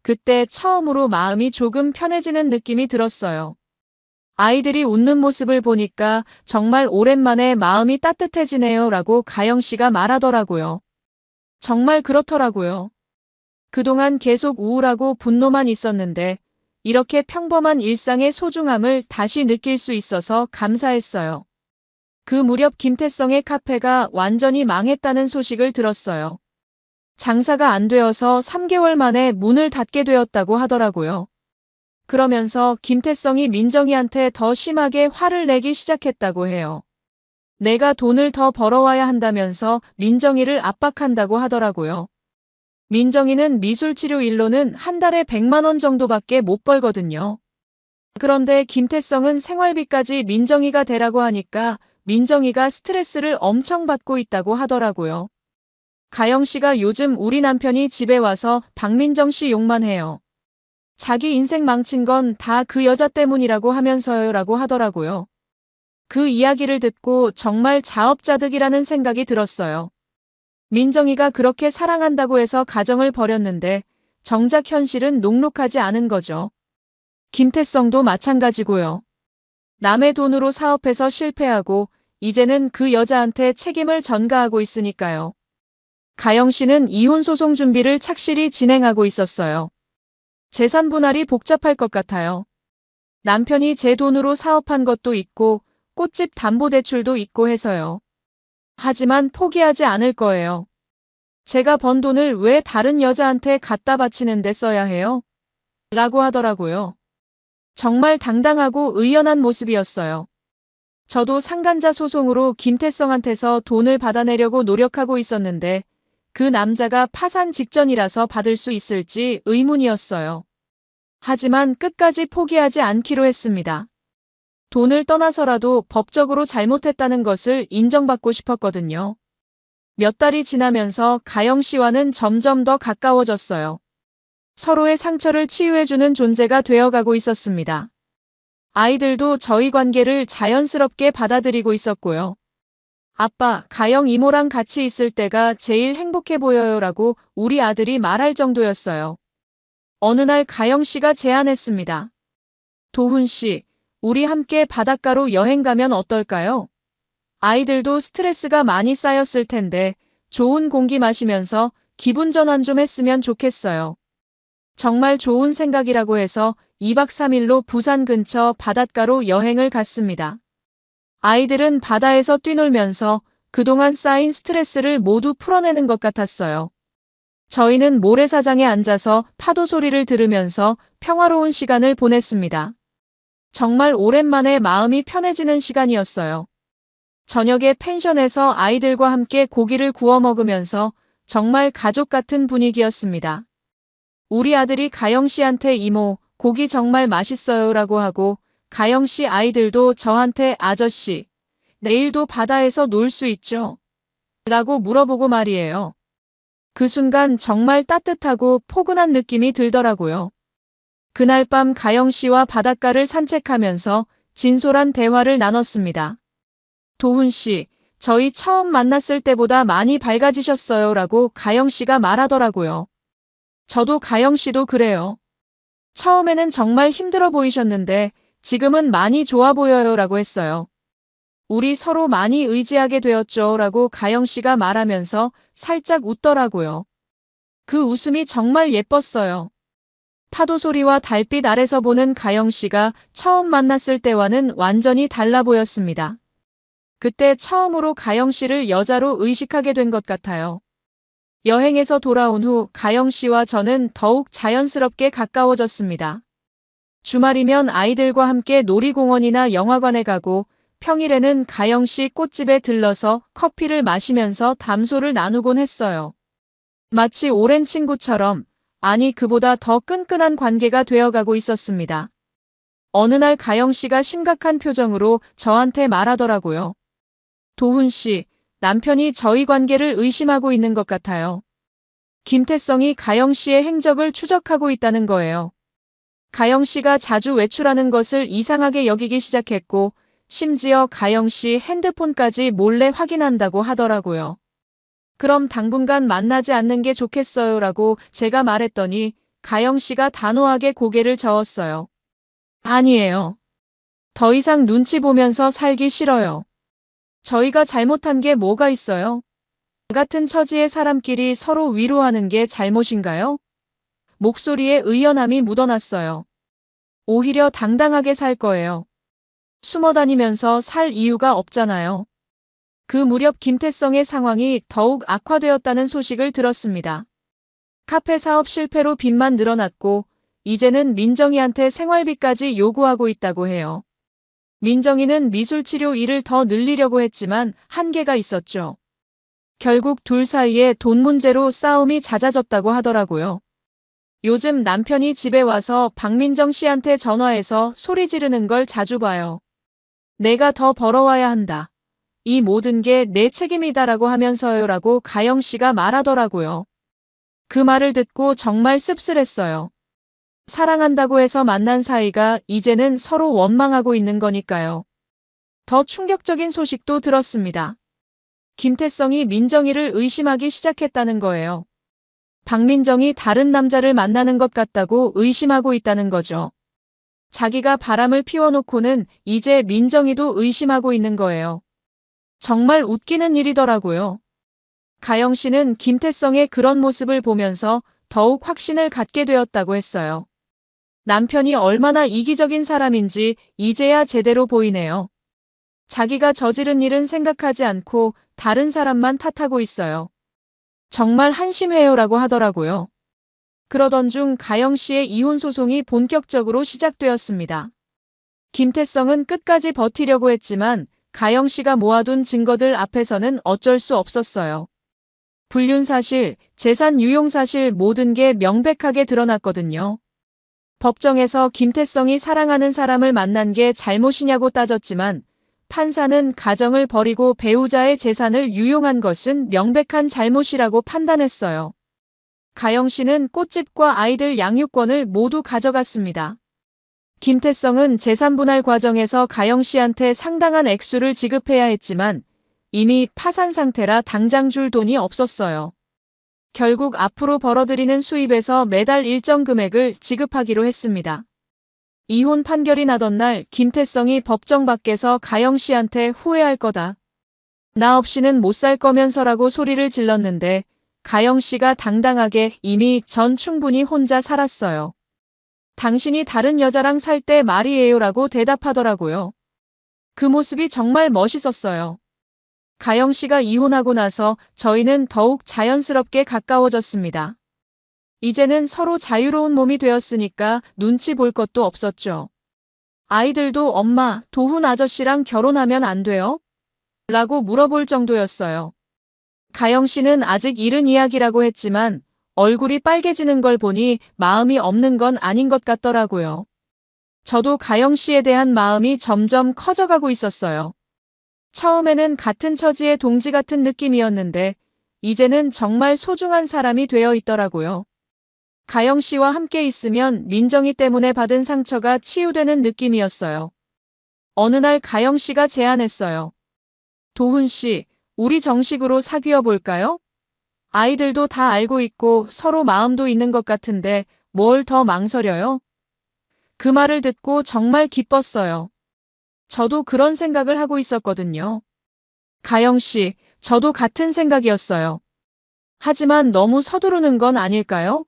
그때 처음으로 마음이 조금 편해지는 느낌이 들었어요. 아이들이 웃는 모습을 보니까 정말 오랜만에 마음이 따뜻해지네요 라고 가영 씨가 말하더라고요. 정말 그렇더라고요. 그동안 계속 우울하고 분노만 있었는데 이렇게 평범한 일상의 소중함을 다시 느낄 수 있어서 감사했어요. 그 무렵 김태성의 카페가 완전히 망했다는 소식을 들었어요. 장사가 안 되어서 3개월 만에 문을 닫게 되었다고 하더라고요. 그러면서 김태성이 민정이한테 더 심하게 화를 내기 시작했다고 해요. 내가 돈을 더 벌어와야 한다면서 민정이를 압박한다고 하더라고요. 민정이는 미술치료 일로는 한 달에 100만 원 정도밖에 못 벌거든요. 그런데 김태성은 생활비까지 민정이가 대라고 하니까 민정이가 스트레스를 엄청 받고 있다고 하더라고요. 가영 씨가 요즘 우리 남편이 집에 와서 박민정 씨 욕만 해요. 자기 인생 망친 건 다 그 여자 때문이라고 하면서요 라고 하더라고요. 그 이야기를 듣고 정말 자업자득이라는 생각이 들었어요. 민정이가 그렇게 사랑한다고 해서 가정을 버렸는데 정작 현실은 녹록하지 않은 거죠. 김태성도 마찬가지고요. 남의 돈으로 사업해서 실패하고 이제는 그 여자한테 책임을 전가하고 있으니까요. 가영 씨는 이혼 소송 준비를 착실히 진행하고 있었어요. 재산 분할이 복잡할 것 같아요. 남편이 제 돈으로 사업한 것도 있고 꽃집 담보대출도 있고 해서요. 하지만 포기하지 않을 거예요. 제가 번 돈을 왜 다른 여자한테 갖다 바치는 데 써야 해요? 라고 하더라고요. 정말 당당하고 의연한 모습이었어요. 저도 상간자 소송으로 김태성한테서 돈을 받아내려고 노력하고 있었는데 그 남자가 파산 직전이라서 받을 수 있을지 의문이었어요. 하지만 끝까지 포기하지 않기로 했습니다. 돈을 떠나서라도 법적으로 잘못했다는 것을 인정받고 싶었거든요. 몇 달이 지나면서 가영 씨와는 점점 더 가까워졌어요. 서로의 상처를 치유해주는 존재가 되어가고 있었습니다. 아이들도 저희 관계를 자연스럽게 받아들이고 있었고요. 아빠, 가영 이모랑 같이 있을 때가 제일 행복해 보여요 라고 우리 아들이 말할 정도였어요. 어느 날 가영 씨가 제안했습니다. 도훈 씨, 우리 함께 바닷가로 여행 가면 어떨까요? 아이들도 스트레스가 많이 쌓였을 텐데 좋은 공기 마시면서 기분 전환 좀 했으면 좋겠어요. 정말 좋은 생각이라고 해서 2박 3일로 부산 근처 바닷가로 여행을 갔습니다. 아이들은 바다에서 뛰놀면서 그동안 쌓인 스트레스를 모두 풀어내는 것 같았어요. 저희는 모래사장에 앉아서 파도 소리를 들으면서 평화로운 시간을 보냈습니다. 정말 오랜만에 마음이 편해지는 시간이었어요. 저녁에 펜션에서 아이들과 함께 고기를 구워 먹으면서 정말 가족 같은 분위기였습니다. 우리 아들이 가영 씨한테 이모, 고기 정말 맛있어요 라고 하고 가영 씨 아이들도 저한테 아저씨, 내일도 바다에서 놀 수 있죠? 라고 물어보고 말이에요. 그 순간 정말 따뜻하고 포근한 느낌이 들더라고요. 그날 밤 가영 씨와 바닷가를 산책하면서 진솔한 대화를 나눴습니다. 도훈 씨, 저희 처음 만났을 때보다 많이 밝아지셨어요 라고 가영 씨가 말하더라고요. 저도 가영 씨도 그래요. 처음에는 정말 힘들어 보이셨는데 지금은 많이 좋아 보여요 라고 했어요. 우리 서로 많이 의지하게 되었죠 라고 가영 씨가 말하면서 살짝 웃더라고요. 그 웃음이 정말 예뻤어요. 파도 소리와 달빛 아래서 보는 가영 씨가 처음 만났을 때와는 완전히 달라 보였습니다. 그때 처음으로 가영 씨를 여자로 의식하게 된 것 같아요. 여행에서 돌아온 후 가영 씨와 저는 더욱 자연스럽게 가까워졌습니다. 주말이면 아이들과 함께 놀이공원이나 영화관에 가고 평일에는 가영 씨 꽃집에 들러서 커피를 마시면서 담소를 나누곤 했어요. 마치 오랜 친구처럼, 아니 그보다 더 끈끈한 관계가 되어가고 있었습니다. 어느 날 가영 씨가 심각한 표정으로 저한테 말하더라고요. 도훈 씨, 남편이 저희 관계를 의심하고 있는 것 같아요. 김태성이 가영 씨의 행적을 추적하고 있다는 거예요. 가영 씨가 자주 외출하는 것을 이상하게 여기기 시작했고, 심지어 가영 씨 핸드폰까지 몰래 확인한다고 하더라고요. 그럼 당분간 만나지 않는 게 좋겠어요 라고 제가 말했더니 가영 씨가 단호하게 고개를 저었어요. 아니에요. 더 이상 눈치 보면서 살기 싫어요. 저희가 잘못한 게 뭐가 있어요? 같은 처지의 사람끼리 서로 위로하는 게 잘못인가요? 목소리에 의연함이 묻어났어요. 오히려 당당하게 살 거예요. 숨어 다니면서 살 이유가 없잖아요. 그 무렵 김태성의 상황이 더욱 악화되었다는 소식을 들었습니다. 카페 사업 실패로 빚만 늘어났고 이제는 민정이한테 생활비까지 요구하고 있다고 해요. 민정이는 미술치료 일을 더 늘리려고 했지만 한계가 있었죠. 결국 둘 사이에 돈 문제로 싸움이 잦아졌다고 하더라고요. 요즘 남편이 집에 와서 박민정 씨한테 전화해서 소리 지르는 걸 자주 봐요. 내가 더 벌어와야 한다. 이 모든 게 내 책임이다라고 하면서요라고 가영 씨가 말하더라고요. 그 말을 듣고 정말 씁쓸했어요. 사랑한다고 해서 만난 사이가 이제는 서로 원망하고 있는 거니까요. 더 충격적인 소식도 들었습니다. 김태성이 민정이를 의심하기 시작했다는 거예요. 박민정이 다른 남자를 만나는 것 같다고 의심하고 있다는 거죠. 자기가 바람을 피워놓고는 이제 민정이도 의심하고 있는 거예요. 정말 웃기는 일이더라고요. 가영 씨는 김태성의 그런 모습을 보면서 더욱 확신을 갖게 되었다고 했어요. 남편이 얼마나 이기적인 사람인지 이제야 제대로 보이네요. 자기가 저지른 일은 생각하지 않고 다른 사람만 탓하고 있어요. 정말 한심해요라고 하더라고요. 그러던 중 가영 씨의 이혼 소송이 본격적으로 시작되었습니다. 김태성은 끝까지 버티려고 했지만 가영 씨가 모아둔 증거들 앞에서는 어쩔 수 없었어요. 불륜 사실, 재산 유용 사실 모든 게 명백하게 드러났거든요. 법정에서 김태성이 사랑하는 사람을 만난 게 잘못이냐고 따졌지만 판사는 가정을 버리고 배우자의 재산을 유용한 것은 명백한 잘못이라고 판단했어요. 가영 씨는 꽃집과 아이들 양육권을 모두 가져갔습니다. 김태성은 재산 분할 과정에서 가영 씨한테 상당한 액수를 지급해야 했지만 이미 파산 상태라 당장 줄 돈이 없었어요. 결국 앞으로 벌어들이는 수입에서 매달 일정 금액을 지급하기로 했습니다. 이혼 판결이 나던 날 김태성이 법정 밖에서 가영 씨한테 후회할 거다. 나 없이는 못 살 거면서라고 소리를 질렀는데 가영 씨가 당당하게 이미 전 충분히 혼자 살았어요. 당신이 다른 여자랑 살 때 말이에요라고 대답하더라고요. 그 모습이 정말 멋있었어요. 가영 씨가 이혼하고 나서 저희는 더욱 자연스럽게 가까워졌습니다. 이제는 서로 자유로운 몸이 되었으니까 눈치 볼 것도 없었죠. 아이들도 엄마, 도훈 아저씨랑 결혼하면 안 돼요? 라고 물어볼 정도였어요. 가영 씨는 아직 이른 이야기라고 했지만 얼굴이 빨개지는 걸 보니 마음이 없는 건 아닌 것 같더라고요. 저도 가영 씨에 대한 마음이 점점 커져가고 있었어요. 처음에는 같은 처지의 동지 같은 느낌이었는데 이제는 정말 소중한 사람이 되어 있더라고요. 가영 씨와 함께 있으면 민정이 때문에 받은 상처가 치유되는 느낌이었어요. 어느 날 가영 씨가 제안했어요. 도훈 씨, 우리 정식으로 사귀어 볼까요? 아이들도 다 알고 있고 서로 마음도 있는 것 같은데 뭘 더 망설여요? 그 말을 듣고 정말 기뻤어요. 저도 그런 생각을 하고 있었거든요. 가영 씨, 저도 같은 생각이었어요. 하지만 너무 서두르는 건 아닐까요?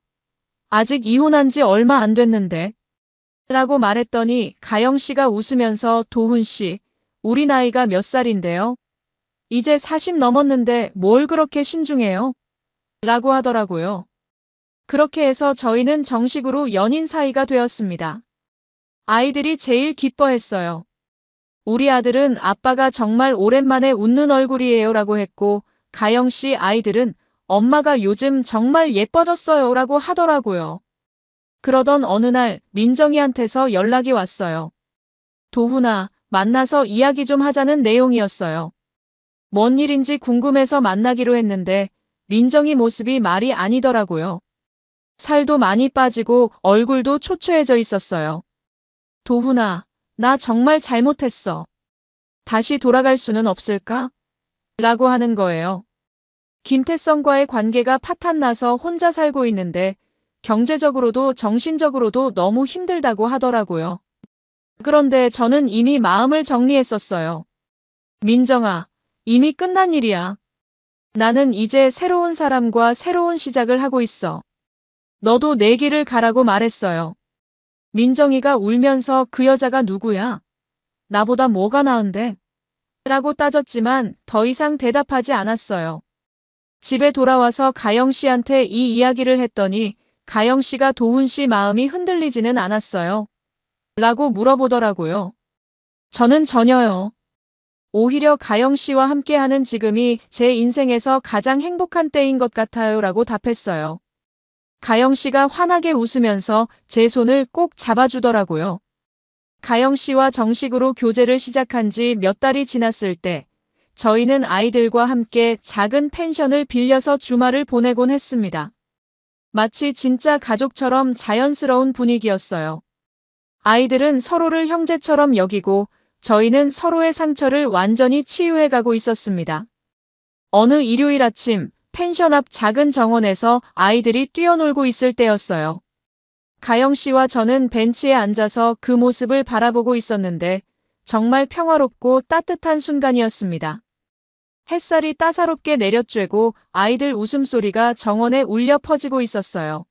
아직 이혼한 지 얼마 안 됐는데. 라고 말했더니 가영 씨가 웃으면서 도훈 씨, 우리 나이가 몇 살인데요? 이제 40 넘었는데 뭘 그렇게 신중해요? 라고 하더라고요. 그렇게 해서 저희는 정식으로 연인 사이가 되었습니다. 아이들이 제일 기뻐했어요. 우리 아들은 아빠가 정말 오랜만에 웃는 얼굴이에요 라고 했고, 가영 씨 아이들은 엄마가 요즘 정말 예뻐졌어요 라고 하더라고요. 그러던 어느 날 민정이한테서 연락이 왔어요. 도훈아, 만나서 이야기 좀 하자는 내용이었어요. 뭔 일인지 궁금해서 만나기로 했는데 민정이 모습이 말이 아니더라고요. 살도 많이 빠지고 얼굴도 초췌해져 있었어요. 도훈아, 나 정말 잘못했어. 다시 돌아갈 수는 없을까? 라고 하는 거예요. 김태성과의 관계가 파탄나서 혼자 살고 있는데 경제적으로도 정신적으로도 너무 힘들다고 하더라고요. 그런데 저는 이미 마음을 정리했었어요. 민정아, 이미 끝난 일이야. 나는 이제 새로운 사람과 새로운 시작을 하고 있어. 너도 내 길을 가라고 말했어요. 민정이가 울면서 그 여자가 누구야? 나보다 뭐가 나은데? 라고 따졌지만 더 이상 대답하지 않았어요. 집에 돌아와서 가영 씨한테 이 이야기를 했더니 가영 씨가 도훈 씨 마음이 흔들리지는 않았어요. 라고 물어보더라고요. 저는 전혀요. 오히려 가영 씨와 함께하는 지금이 제 인생에서 가장 행복한 때인 것 같아요 라고 답했어요. 가영 씨가 환하게 웃으면서 제 손을 꼭 잡아주더라고요. 가영 씨와 정식으로 교제를 시작한 지 몇 달이 지났을 때 저희는 아이들과 함께 작은 펜션을 빌려서 주말을 보내곤 했습니다. 마치 진짜 가족처럼 자연스러운 분위기였어요. 아이들은 서로를 형제처럼 여기고 저희는 서로의 상처를 완전히 치유해가고 있었습니다. 어느 일요일 아침 펜션 앞 작은 정원에서 아이들이 뛰어놀고 있을 때였어요. 가영 씨와 저는 벤치에 앉아서 그 모습을 바라보고 있었는데 정말 평화롭고 따뜻한 순간이었습니다. 햇살이 따사롭게 내려쬐고 아이들 웃음소리가 정원에 울려 퍼지고 있었어요.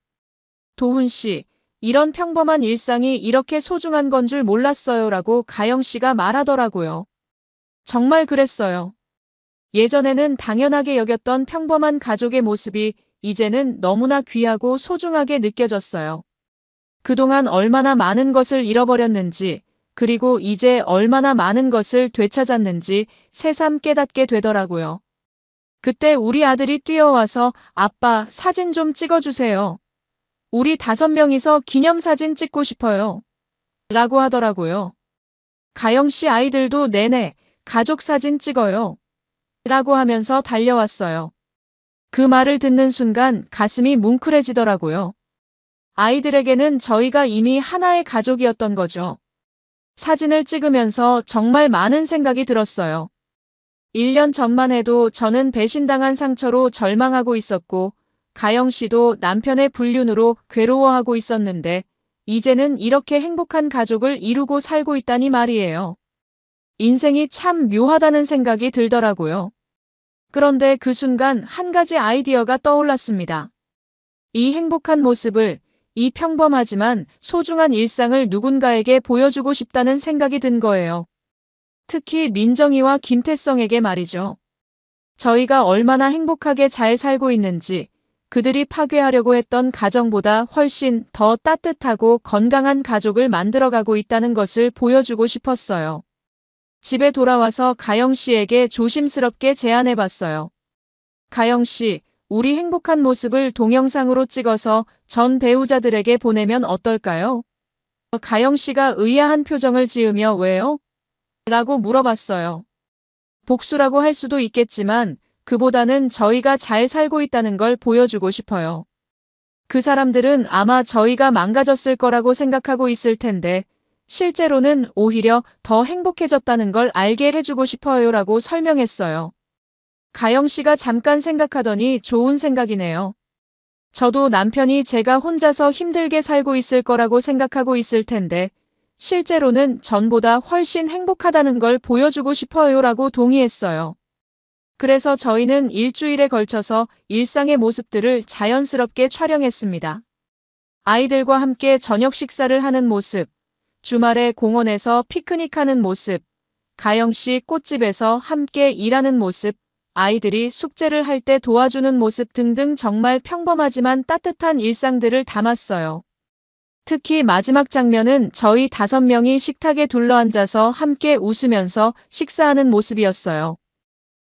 도훈 씨, 이런 평범한 일상이 이렇게 소중한 건 줄 몰랐어요 라고 가영 씨가 말하더라고요. 정말 그랬어요. 예전에는 당연하게 여겼던 평범한 가족의 모습이 이제는 너무나 귀하고 소중하게 느껴졌어요. 그동안 얼마나 많은 것을 잃어버렸는지, 그리고 이제 얼마나 많은 것을 되찾았는지 새삼 깨닫게 되더라고요. 그때 우리 아들이 뛰어와서 아빠 사진 좀 찍어주세요. 우리 5명이서 기념사진 찍고 싶어요. 라고 하더라고요. 가영 씨 아이들도 네네, 가족 사진 찍어요. 라고 하면서 달려왔어요. 그 말을 듣는 순간 가슴이 뭉클해지더라고요. 아이들에게는 저희가 이미 하나의 가족이었던 거죠. 사진을 찍으면서 정말 많은 생각이 들었어요. 1년 전만 해도 저는 배신당한 상처로 절망하고 있었고 가영 씨도 남편의 불륜으로 괴로워하고 있었는데 이제는 이렇게 행복한 가족을 이루고 살고 있다니 말이에요. 인생이 참 묘하다는 생각이 들더라고요. 그런데 그 순간 한 가지 아이디어가 떠올랐습니다. 이 행복한 모습을, 이 평범하지만 소중한 일상을 누군가에게 보여주고 싶다는 생각이 든 거예요. 특히 민정이와 김태성에게 말이죠. 저희가 얼마나 행복하게 잘 살고 있는지, 그들이 파괴하려고 했던 가정보다 훨씬 더 따뜻하고 건강한 가족을 만들어가고 있다는 것을 보여주고 싶었어요. 집에 돌아와서 가영 씨에게 조심스럽게 제안해봤어요. 가영 씨, 우리 행복한 모습을 동영상으로 찍어서 전 배우자들에게 보내면 어떨까요? 가영 씨가 의아한 표정을 지으며 왜요? 라고 물어봤어요. 복수라고 할 수도 있겠지만 그보다는 저희가 잘 살고 있다는 걸 보여주고 싶어요. 그 사람들은 아마 저희가 망가졌을 거라고 생각하고 있을 텐데 실제로는 오히려 더 행복해졌다는 걸 알게 해주고 싶어요라고 설명했어요. 가영 씨가 잠깐 생각하더니 좋은 생각이네요. 저도 남편이 제가 혼자서 힘들게 살고 있을 거라고 생각하고 있을 텐데 실제로는 전보다 훨씬 행복하다는 걸 보여주고 싶어요라고 동의했어요. 그래서 저희는 일주일에 걸쳐서 일상의 모습들을 자연스럽게 촬영했습니다. 아이들과 함께 저녁 식사를 하는 모습, 주말에 공원에서 피크닉하는 모습, 가영 씨 꽃집에서 함께 일하는 모습, 아이들이 숙제를 할 때 도와주는 모습 등등 정말 평범하지만 따뜻한 일상들을 담았어요. 특히 마지막 장면은 저희 5명이 식탁에 둘러앉아서 함께 웃으면서 식사하는 모습이었어요.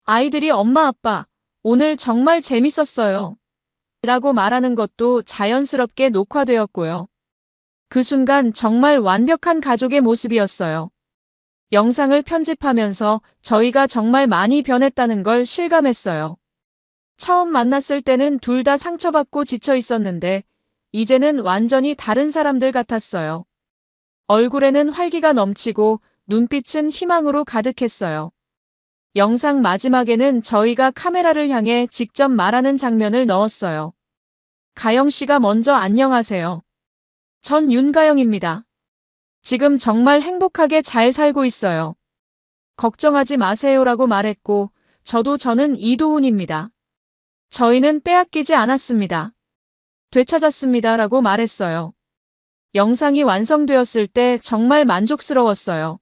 아이들이 엄마 아빠, 오늘 정말 재밌었어요. 라고 말하는 것도 자연스럽게 녹화되었고요. 그 순간 정말 완벽한 가족의 모습이었어요. 영상을 편집하면서 저희가 정말 많이 변했다는 걸 실감했어요. 처음 만났을 때는 둘 다 상처받고 지쳐 있었는데 이제는 완전히 다른 사람들 같았어요. 얼굴에는 활기가 넘치고 눈빛은 희망으로 가득했어요. 영상 마지막에는 저희가 카메라를 향해 직접 말하는 장면을 넣었어요. 가영 씨가 먼저 안녕하세요. 전 윤가영입니다. 지금 정말 행복하게 잘 살고 있어요. 걱정하지 마세요라고 말했고 저는 이도훈입니다. 저희는 빼앗기지 않았습니다. 되찾았습니다라고 말했어요. 영상이 완성되었을 때 정말 만족스러웠어요.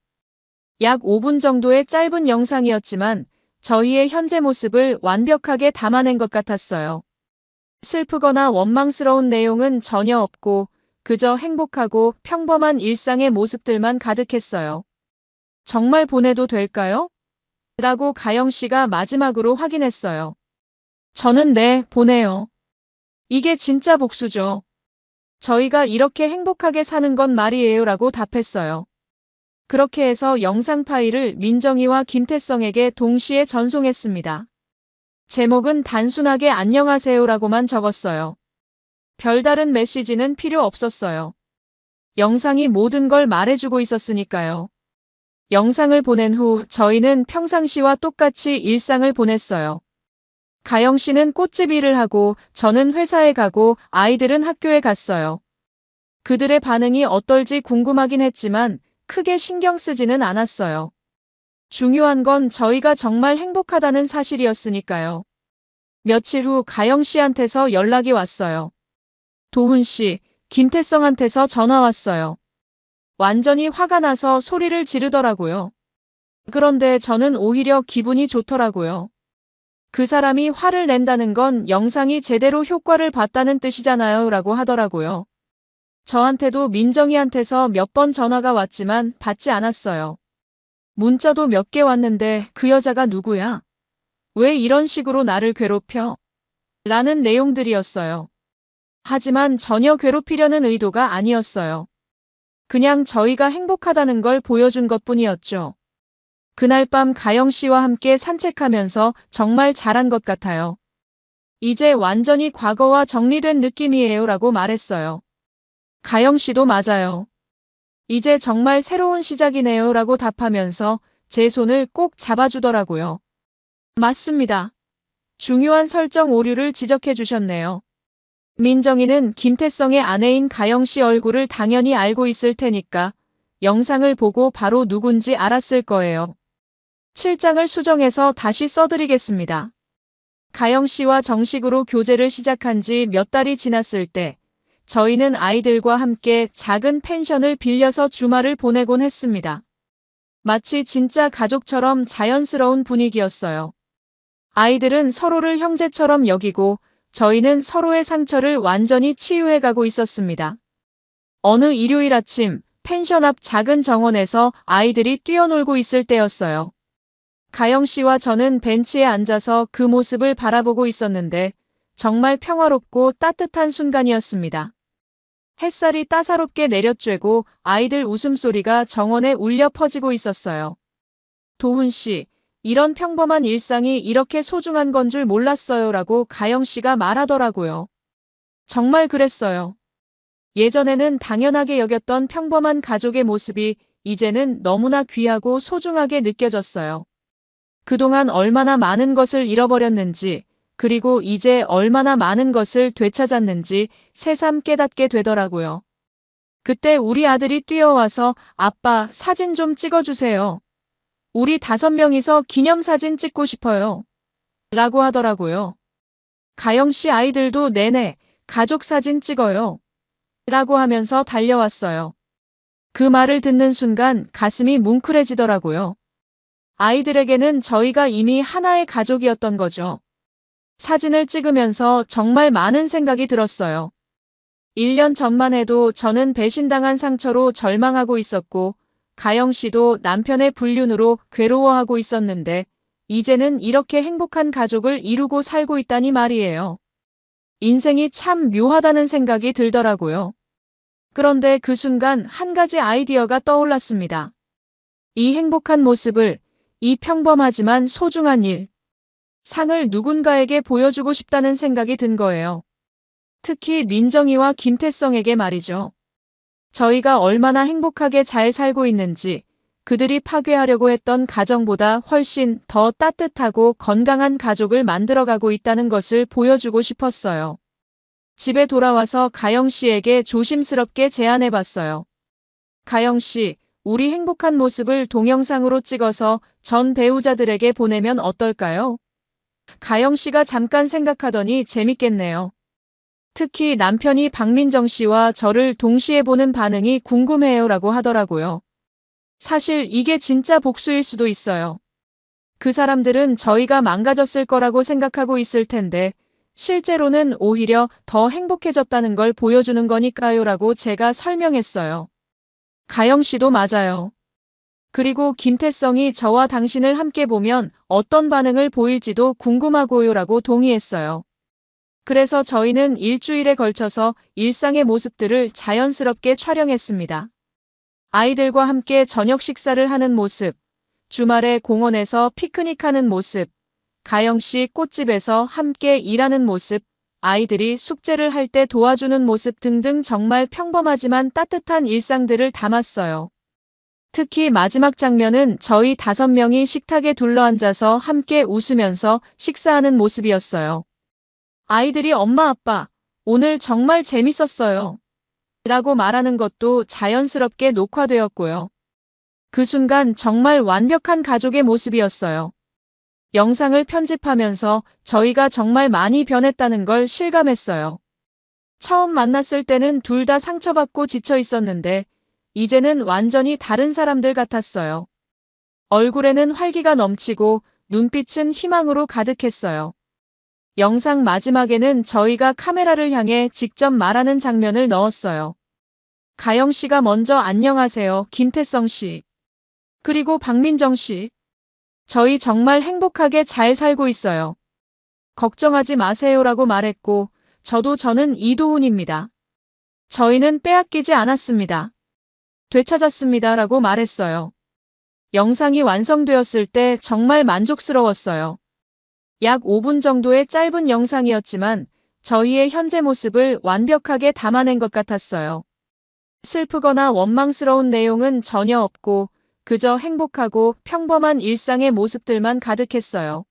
약 5분 정도의 짧은 영상이었지만 저희의 현재 모습을 완벽하게 담아낸 것 같았어요. 슬프거나 원망스러운 내용은 전혀 없고 그저 행복하고 평범한 일상의 모습들만 가득했어요. 정말 보내도 될까요? 라고 가영 씨가 마지막으로 확인했어요. 저는 네, 보내요. 이게 진짜 복수죠. 저희가 이렇게 행복하게 사는 건 말이에요 라고 답했어요. 그렇게 해서 영상 파일을 민정이와 김태성에게 동시에 전송했습니다. 제목은 단순하게 안녕하세요라고만 적었어요. 별다른 메시지는 필요 없었어요. 영상이 모든 걸 말해주고 있었으니까요. 영상을 보낸 후 저희는 평상시와 똑같이 일상을 보냈어요. 가영 씨는 꽃집 일을 하고 저는 회사에 가고 아이들은 학교에 갔어요. 그들의 반응이 어떨지 궁금하긴 했지만 크게 신경 쓰지는 않았어요. 중요한 건 저희가 정말 행복하다는 사실이었으니까요. 며칠 후 가영 씨한테서 연락이 왔어요. 도훈 씨, 김태성한테서 전화 왔어요. 완전히 화가 나서 소리를 지르더라고요. 그런데 저는 오히려 기분이 좋더라고요. 그 사람이 화를 낸다는 건 영상이 제대로 효과를 봤다는 뜻이잖아요 라고 하더라고요. 저한테도 민정이한테서 몇 번 전화가 왔지만 받지 않았어요. 문자도 몇 개 왔는데 그 여자가 누구야? 왜 이런 식으로 나를 괴롭혀? 라는 내용들이었어요. 하지만 전혀 괴롭히려는 의도가 아니었어요. 그냥 저희가 행복하다는 걸 보여준 것뿐이었죠. 그날 밤 가영 씨와 함께 산책하면서 정말 잘한 것 같아요. 이제 완전히 과거와 정리된 느낌이에요 라고 말했어요. 가영 씨도 맞아요. 이제 정말 새로운 시작이네요 라고 답하면서 제 손을 꼭 잡아주더라고요. 맞습니다. 중요한 설정 오류를 지적해 주셨네요. 민정이는 김태성의 아내인 가영 씨 얼굴을 당연히 알고 있을 테니까 영상을 보고 바로 누군지 알았을 거예요. 7장을 수정해서 다시 써드리겠습니다. 가영 씨와 정식으로 교제를 시작한 지 몇 달이 지났을 때 저희는 아이들과 함께 작은 펜션을 빌려서 주말을 보내곤 했습니다. 마치 진짜 가족처럼 자연스러운 분위기였어요. 아이들은 서로를 형제처럼 여기고 저희는 서로의 상처를 완전히 치유해가고 있었습니다. 어느 일요일 아침 펜션 앞 작은 정원에서 아이들이 뛰어놀고 있을 때였어요. 가영 씨와 저는 벤치에 앉아서 그 모습을 바라보고 있었는데 정말 평화롭고 따뜻한 순간이었습니다. 햇살이 따사롭게 내려쬐고 아이들 웃음소리가 정원에 울려 퍼지고 있었어요. 도훈 씨, 이런 평범한 일상이 이렇게 소중한 건 줄 몰랐어요 라고 가영 씨가 말하더라고요. 정말 그랬어요. 예전에는 당연하게 여겼던 평범한 가족의 모습이 이제는 너무나 귀하고 소중하게 느껴졌어요. 그동안 얼마나 많은 것을 잃어버렸는지, 그리고 이제 얼마나 많은 것을 되찾았는지 새삼 깨닫게 되더라고요. 그때 우리 아들이 뛰어와서 아빠 사진 좀 찍어주세요. 우리 5명이서 기념사진 찍고 싶어요. 라고 하더라고요. 가영 씨 아이들도 내내 가족 사진 찍어요. 라고 하면서 달려왔어요. 그 말을 듣는 순간 가슴이 뭉클해지더라고요. 아이들에게는 저희가 이미 하나의 가족이었던 거죠. 사진을 찍으면서 정말 많은 생각이 들었어요. 1년 전만 해도 저는 배신당한 상처로 절망하고 있었고, 가영 씨도 남편의 불륜으로 괴로워하고 있었는데, 이제는 이렇게 행복한 가족을 이루고 살고 있다니 말이에요. 인생이 참 묘하다는 생각이 들더라고요. 그런데 그 순간 한 가지 아이디어가 떠올랐습니다. 이 행복한 모습을, 이 평범하지만 소중한 상을 누군가에게 보여주고 싶다는 생각이 든 거예요. 특히 민정이와 김태성에게 말이죠. 저희가 얼마나 행복하게 잘 살고 있는지, 그들이 파괴하려고 했던 가정보다 훨씬 더 따뜻하고 건강한 가족을 만들어가고 있다는 것을 보여주고 싶었어요. 집에 돌아와서 가영 씨에게 조심스럽게 제안해봤어요. 가영 씨, 우리 행복한 모습을 동영상으로 찍어서 전 배우자들에게 보내면 어떨까요? 가영 씨가 잠깐 생각하더니 재밌겠네요. 특히 남편이 박민정 씨와 저를 동시에 보는 반응이 궁금해요 라고 하더라고요. 사실 이게 진짜 복수일 수도 있어요. 그 사람들은 저희가 망가졌을 거라고 생각하고 있을 텐데 실제로는 오히려 더 행복해졌다는 걸 보여주는 거니까요 라고 제가 설명했어요. 가영 씨도 맞아요. 그리고 김태성이 저와 당신을 함께 보면 어떤 반응을 보일지도 궁금하고요 라고 동의했어요. 그래서 저희는 일주일에 걸쳐서 일상의 모습들을 자연스럽게 촬영했습니다. 아이들과 함께 저녁 식사를 하는 모습, 주말에 공원에서 피크닉하는 모습, 가영 씨 꽃집에서 함께 일하는 모습, 아이들이 숙제를 할 때 도와주는 모습 등등 정말 평범하지만 따뜻한 일상들을 담았어요. 특히 마지막 장면은 저희 5명이 식탁에 둘러앉아서 함께 웃으면서 식사하는 모습이었어요. 아이들이 엄마 아빠, 오늘 정말 재밌었어요. 라고 말하는 것도 자연스럽게 녹화되었고요. 그 순간 정말 완벽한 가족의 모습이었어요. 영상을 편집하면서 저희가 정말 많이 변했다는 걸 실감했어요. 처음 만났을 때는 둘 다 상처받고 지쳐 있었는데 이제는 완전히 다른 사람들 같았어요. 얼굴에는 활기가 넘치고 눈빛은 희망으로 가득했어요. 영상 마지막에는 저희가 카메라를 향해 직접 말하는 장면을 넣었어요. 가영 씨가 먼저 안녕하세요, 김태성 씨. 그리고 박민정 씨. 저희 정말 행복하게 잘 살고 있어요. 걱정하지 마세요라고 말했고, 저는 이도훈입니다. 저희는 빼앗기지 않았습니다. 되찾았습니다라고 말했어요. 영상이 완성되었을 때 정말 만족스러웠어요. 약 5분 정도의 짧은 영상이었지만 저희의 현재 모습을 완벽하게 담아낸 것 같았어요. 슬프거나 원망스러운 내용은 전혀 없고 그저 행복하고 평범한 일상의 모습들만 가득했어요.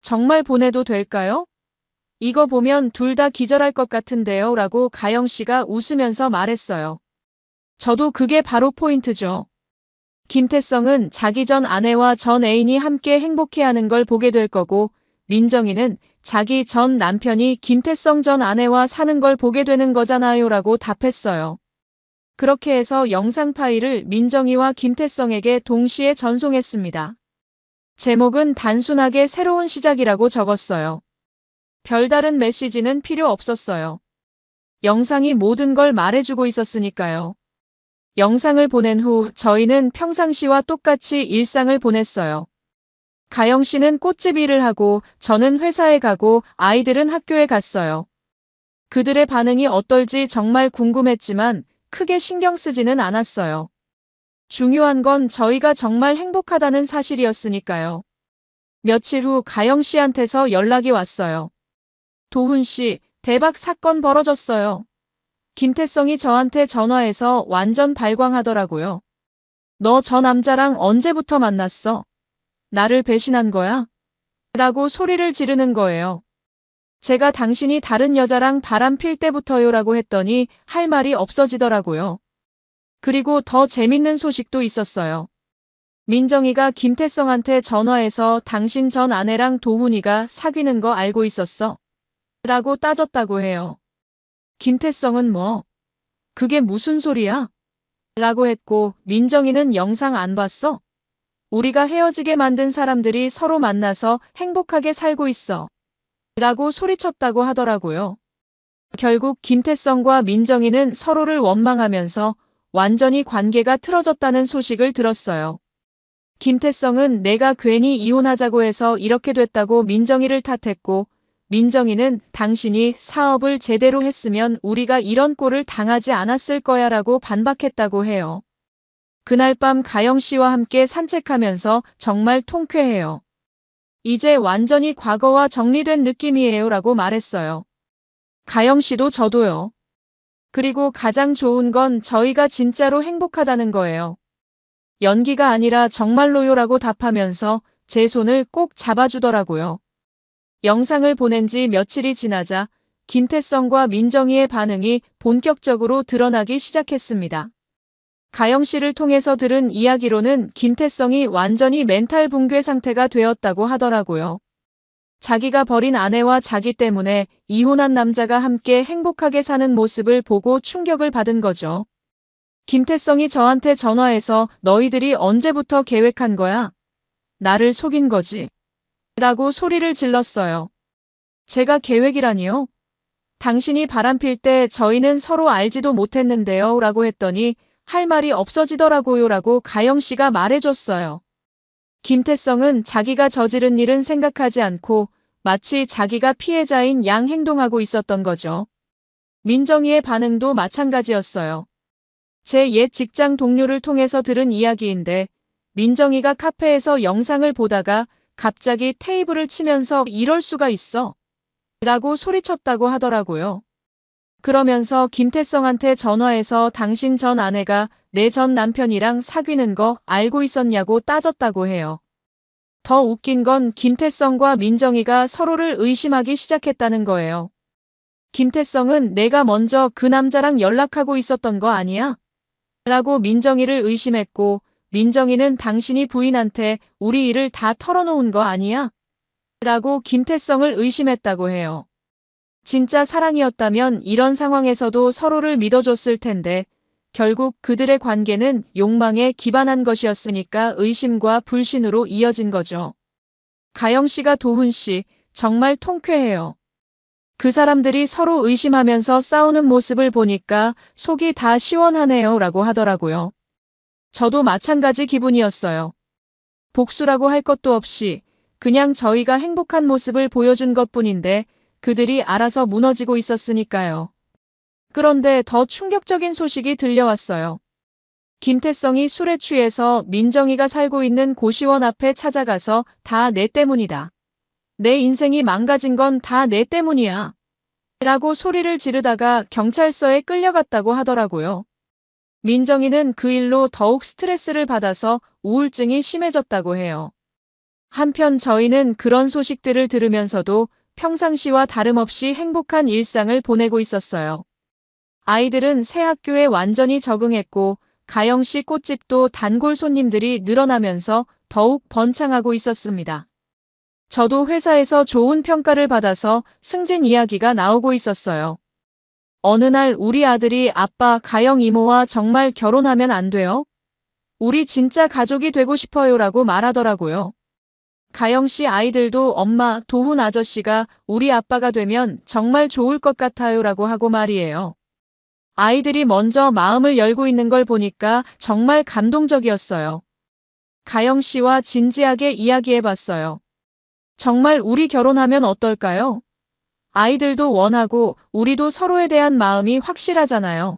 정말 보내도 될까요? 이거 보면 둘 다 기절할 것 같은데요 라고 가영 씨가 웃으면서 말했어요. 저도 그게 바로 포인트죠. 김태성은 자기 전 아내와 전 애인이 함께 행복해하는 걸 보게 될 거고 민정이는 자기 전 남편이 김태성 전 아내와 사는 걸 보게 되는 거잖아요 라고 답했어요. 그렇게 해서 영상 파일을 민정이와 김태성에게 동시에 전송했습니다. 제목은 단순하게 새로운 시작이라고 적었어요. 별다른 메시지는 필요 없었어요. 영상이 모든 걸 말해주고 있었으니까요. 영상을 보낸 후 저희는 평상시와 똑같이 일상을 보냈어요. 가영 씨는 꽃집 일을 하고 저는 회사에 가고 아이들은 학교에 갔어요. 그들의 반응이 어떨지 정말 궁금했지만 크게 신경 쓰지는 않았어요. 중요한 건 저희가 정말 행복하다는 사실이었으니까요. 며칠 후 가영 씨한테서 연락이 왔어요. 도훈 씨, 대박 사건 벌어졌어요. 김태성이 저한테 전화해서 완전 발광하더라고요. 너 저 남자랑 언제부터 만났어? 나를 배신한 거야? 라고 소리를 지르는 거예요. 제가 당신이 다른 여자랑 바람 필 때부터요라고 했더니 할 말이 없어지더라고요. 그리고 더 재밌는 소식도 있었어요. 민정이가 김태성한테 전화해서 당신 전 아내랑 도훈이가 사귀는 거 알고 있었어? 라고 따졌다고 해요. 김태성은 뭐? 그게 무슨 소리야? 라고 했고 민정이는 영상 안 봤어? 우리가 헤어지게 만든 사람들이 서로 만나서 행복하게 살고 있어. 라고 소리쳤다고 하더라고요. 결국 김태성과 민정이는 서로를 원망하면서 완전히 관계가 틀어졌다는 소식을 들었어요. 김태성은 내가 괜히 이혼하자고 해서 이렇게 됐다고 민정이를 탓했고 민정이는 당신이 사업을 제대로 했으면 우리가 이런 꼴을 당하지 않았을 거야 라고 반박했다고 해요. 그날 밤 가영 씨와 함께 산책하면서 정말 통쾌해요. 이제 완전히 과거와 정리된 느낌이에요 라고 말했어요. 가영 씨도 저도요. 그리고 가장 좋은 건 저희가 진짜로 행복하다는 거예요. 연기가 아니라 정말로요 라고 답하면서 제 손을 꼭 잡아주더라고요. 영상을 보낸 지 며칠이 지나자 김태성과 민정이의 반응이 본격적으로 드러나기 시작했습니다. 가영 씨를 통해서 들은 이야기로는 김태성이 완전히 멘탈 붕괴 상태가 되었다고 하더라고요. 자기가 버린 아내와 자기 때문에 이혼한 남자가 함께 행복하게 사는 모습을 보고 충격을 받은 거죠. 김태성이 저한테 전화해서 너희들이 언제부터 계획한 거야? 나를 속인 거지. 라고 소리를 질렀어요. 제가 계획이라니요? 당신이 바람필 때 저희는 서로 알지도 못했는데요 라고 했더니 할 말이 없어지더라고요 라고 가영 씨가 말해줬어요. 김태성은 자기가 저지른 일은 생각하지 않고 마치 자기가 피해자인 양 행동하고 있었던 거죠. 민정이의 반응도 마찬가지였어요. 제 옛 직장 동료를 통해서 들은 이야기인데 민정이가 카페에서 영상을 보다가 갑자기 테이블을 치면서 이럴 수가 있어. 라고 소리쳤다고 하더라고요. 그러면서 김태성한테 전화해서 당신 전 아내가 내 전 남편이랑 사귀는 거 알고 있었냐고 따졌다고 해요. 더 웃긴 건 김태성과 민정이가 서로를 의심하기 시작했다는 거예요. 김태성은 내가 먼저 그 남자랑 연락하고 있었던 거 아니야? 라고 민정이를 의심했고 민정이는 당신이 부인한테 우리 일을 다 털어놓은 거 아니야? 라고 김태성을 의심했다고 해요. 진짜 사랑이었다면 이런 상황에서도 서로를 믿어줬을 텐데 결국 그들의 관계는 욕망에 기반한 것이었으니까 의심과 불신으로 이어진 거죠. 가영 씨가 도훈 씨, 정말 통쾌해요. 그 사람들이 서로 의심하면서 싸우는 모습을 보니까 속이 다 시원하네요 라고 하더라고요. 저도 마찬가지 기분이었어요. 복수라고 할 것도 없이 그냥 저희가 행복한 모습을 보여준 것뿐인데 그들이 알아서 무너지고 있었으니까요. 그런데 더 충격적인 소식이 들려왔어요. 김태성이 술에 취해서 민정이가 살고 있는 고시원 앞에 찾아가서 다 내 때문이다. 내 인생이 망가진 건 다 내 때문이야. 라고 소리를 지르다가 경찰서에 끌려갔다고 하더라고요. 민정이는 그 일로 더욱 스트레스를 받아서 우울증이 심해졌다고 해요. 한편 저희는 그런 소식들을 들으면서도 평상시와 다름없이 행복한 일상을 보내고 있었어요. 아이들은 새 학교에 완전히 적응했고 가영 씨 꽃집도 단골 손님들이 늘어나면서 더욱 번창하고 있었습니다. 저도 회사에서 좋은 평가를 받아서 승진 이야기가 나오고 있었어요. 어느 날 우리 아들이 아빠 가영 이모와 정말 결혼하면 안 돼요? 우리 진짜 가족이 되고 싶어요 라고 말하더라고요. 가영 씨 아이들도 엄마 도훈 아저씨가 우리 아빠가 되면 정말 좋을 것 같아요 라고 하고 말이에요. 아이들이 먼저 마음을 열고 있는 걸 보니까 정말 감동적이었어요. 가영 씨와 진지하게 이야기해봤어요. 정말 우리 결혼하면 어떨까요? 아이들도 원하고 우리도 서로에 대한 마음이 확실하잖아요.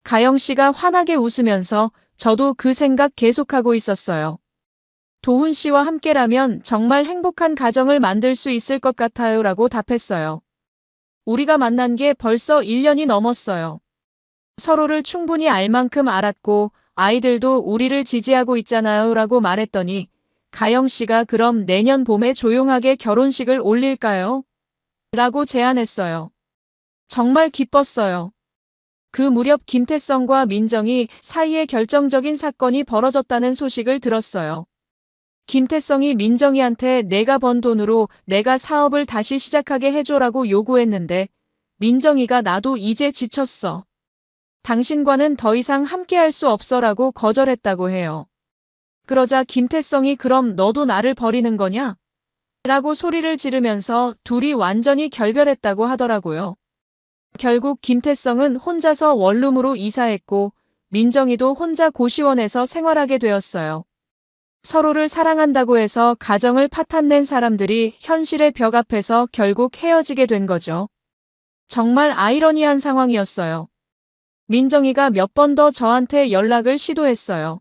가영 씨가 환하게 웃으면서 저도 그 생각 계속하고 있었어요. 도훈 씨와 함께라면 정말 행복한 가정을 만들 수 있을 것 같아요 라고 답했어요. 우리가 만난 게 벌써 1년이 넘었어요. 서로를 충분히 알 만큼 알았고 아이들도 우리를 지지하고 있잖아요 라고 말했더니 가영 씨가 그럼 내년 봄에 조용하게 결혼식을 올릴까요? 라고 제안했어요. 정말 기뻤어요. 그 무렵 김태성과 민정이 사이에 결정적인 사건이 벌어졌다는 소식을 들었어요. 김태성이 민정이한테 내가 번 돈으로 내가 사업을 다시 시작하게 해줘라고 요구했는데 민정이가 나도 이제 지쳤어. 당신과는 더 이상 함께할 수 없어라고 거절했다고 해요. 그러자 김태성이 그럼 너도 나를 버리는 거냐? 라고 소리를 지르면서 둘이 완전히 결별했다고 하더라고요. 결국 김태성은 혼자서 원룸으로 이사했고 민정이도 혼자 고시원에서 생활하게 되었어요. 서로를 사랑한다고 해서 가정을 파탄낸 사람들이 현실의 벽 앞에서 결국 헤어지게 된 거죠. 정말 아이러니한 상황이었어요. 민정이가 몇 번 더 저한테 연락을 시도했어요.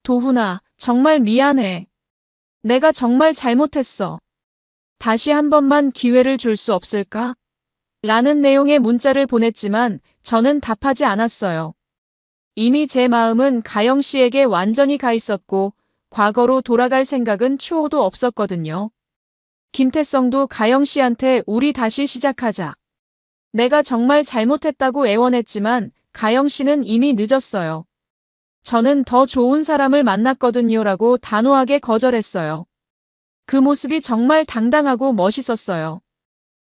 도훈아, 정말 미안해. 내가 정말 잘못했어. 다시 한 번만 기회를 줄 수 없을까? 라는 내용의 문자를 보냈지만 저는 답하지 않았어요. 이미 제 마음은 가영 씨에게 완전히 가 있었고 과거로 돌아갈 생각은 추호도 없었거든요. 김태성도 가영 씨한테 우리 다시 시작하자. 내가 정말 잘못했다고 애원했지만 가영 씨는 이미 늦었어요. 저는 더 좋은 사람을 만났거든요 라고 단호하게 거절했어요. 그 모습이 정말 당당하고 멋있었어요.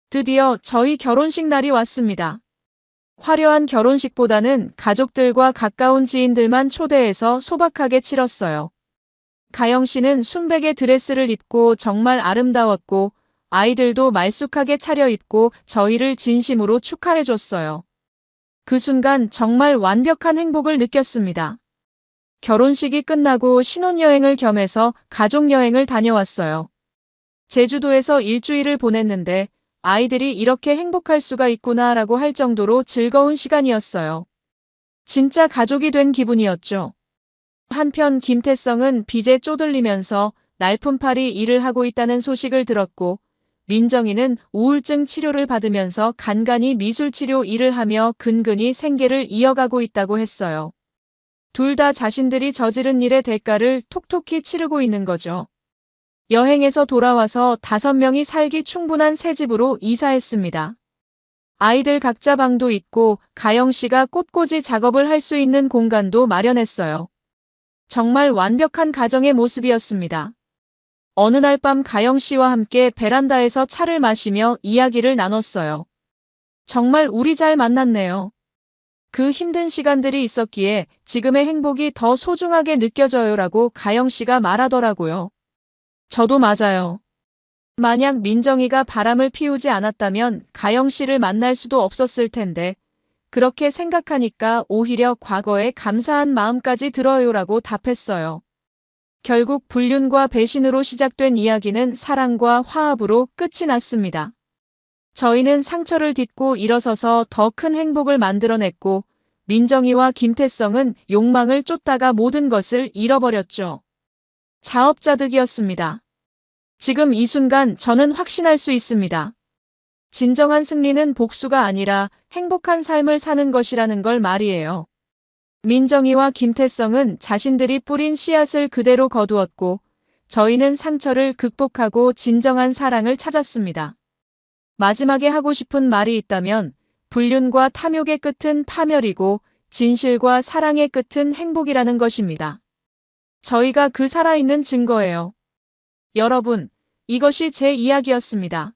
드디어 저희 결혼식 날이 왔습니다. 화려한 결혼식보다는 가족들과 가까운 지인들만 초대해서 소박하게 치렀어요. 가영 씨는 순백의 드레스를 입고 정말 아름다웠고 아이들도 말쑥하게 차려입고 저희를 진심으로 축하해줬어요. 그 순간 정말 완벽한 행복을 느꼈습니다. 결혼식이 끝나고 신혼여행을 겸해서 가족여행을 다녀왔어요. 제주도에서 일주일을 보냈는데 아이들이 이렇게 행복할 수가 있구나라고 할 정도로 즐거운 시간이었어요. 진짜 가족이 된 기분이었죠. 한편 김태성은 빚에 쪼들리면서 날품팔이 일을 하고 있다는 소식을 들었고 민정이는 우울증 치료를 받으면서 간간히 미술치료 일을 하며 근근히 생계를 이어가고 있다고 했어요. 둘 다 자신들이 저지른 일의 대가를 톡톡히 치르고 있는 거죠. 여행에서 돌아와서 5명이 살기 충분한 새 집으로 이사했습니다. 아이들 각자 방도 있고 가영 씨가 꽃꽂이 작업을 할 수 있는 공간도 마련했어요. 정말 완벽한 가정의 모습이었습니다. 어느 날 밤 가영 씨와 함께 베란다에서 차를 마시며 이야기를 나눴어요. 정말 우리 잘 만났네요. 그 힘든 시간들이 있었기에 지금의 행복이 더 소중하게 느껴져요라고 가영 씨가 말하더라고요. 저도 맞아요. 만약 민정이가 바람을 피우지 않았다면 가영 씨를 만날 수도 없었을 텐데 그렇게 생각하니까 오히려 과거에 감사한 마음까지 들어요라고 답했어요. 결국 불륜과 배신으로 시작된 이야기는 사랑과 화합으로 끝이 났습니다. 저희는 상처를 딛고 일어서서 더 큰 행복을 만들어냈고 민정이와 김태성은 욕망을 쫓다가 모든 것을 잃어버렸죠. 자업자득이었습니다. 지금 이 순간 저는 확신할 수 있습니다. 진정한 승리는 복수가 아니라 행복한 삶을 사는 것이라는 걸 말이에요. 민정이와 김태성은 자신들이 뿌린 씨앗을 그대로 거두었고 저희는 상처를 극복하고 진정한 사랑을 찾았습니다. 마지막에 하고 싶은 말이 있다면 불륜과 탐욕의 끝은 파멸이고 진실과 사랑의 끝은 행복이라는 것입니다. 저희가 그 살아있는 증거예요. 여러분, 이것이 제 이야기였습니다.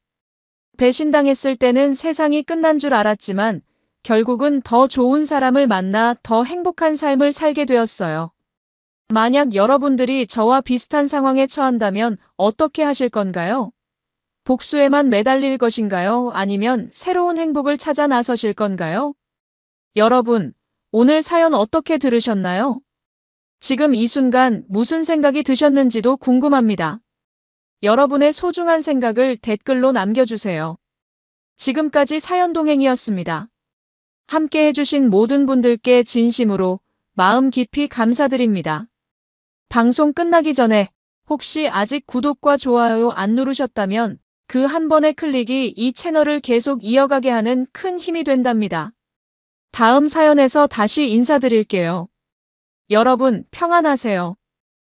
배신당했을 때는 세상이 끝난 줄 알았지만 결국은 더 좋은 사람을 만나 더 행복한 삶을 살게 되었어요. 만약 여러분들이 저와 비슷한 상황에 처한다면 어떻게 하실 건가요? 복수에만 매달릴 것인가요? 아니면 새로운 행복을 찾아 나서실 건가요? 여러분, 오늘 사연 어떻게 들으셨나요? 지금 이 순간 무슨 생각이 드셨는지도 궁금합니다. 여러분의 소중한 생각을 댓글로 남겨주세요. 지금까지 사연동행이었습니다. 함께 해주신 모든 분들께 진심으로 마음 깊이 감사드립니다. 방송 끝나기 전에 혹시 아직 구독과 좋아요 안 누르셨다면 그 한 번의 클릭이 이 채널을 계속 이어가게 하는 큰 힘이 된답니다. 다음 사연에서 다시 인사드릴게요. 여러분, 평안하세요.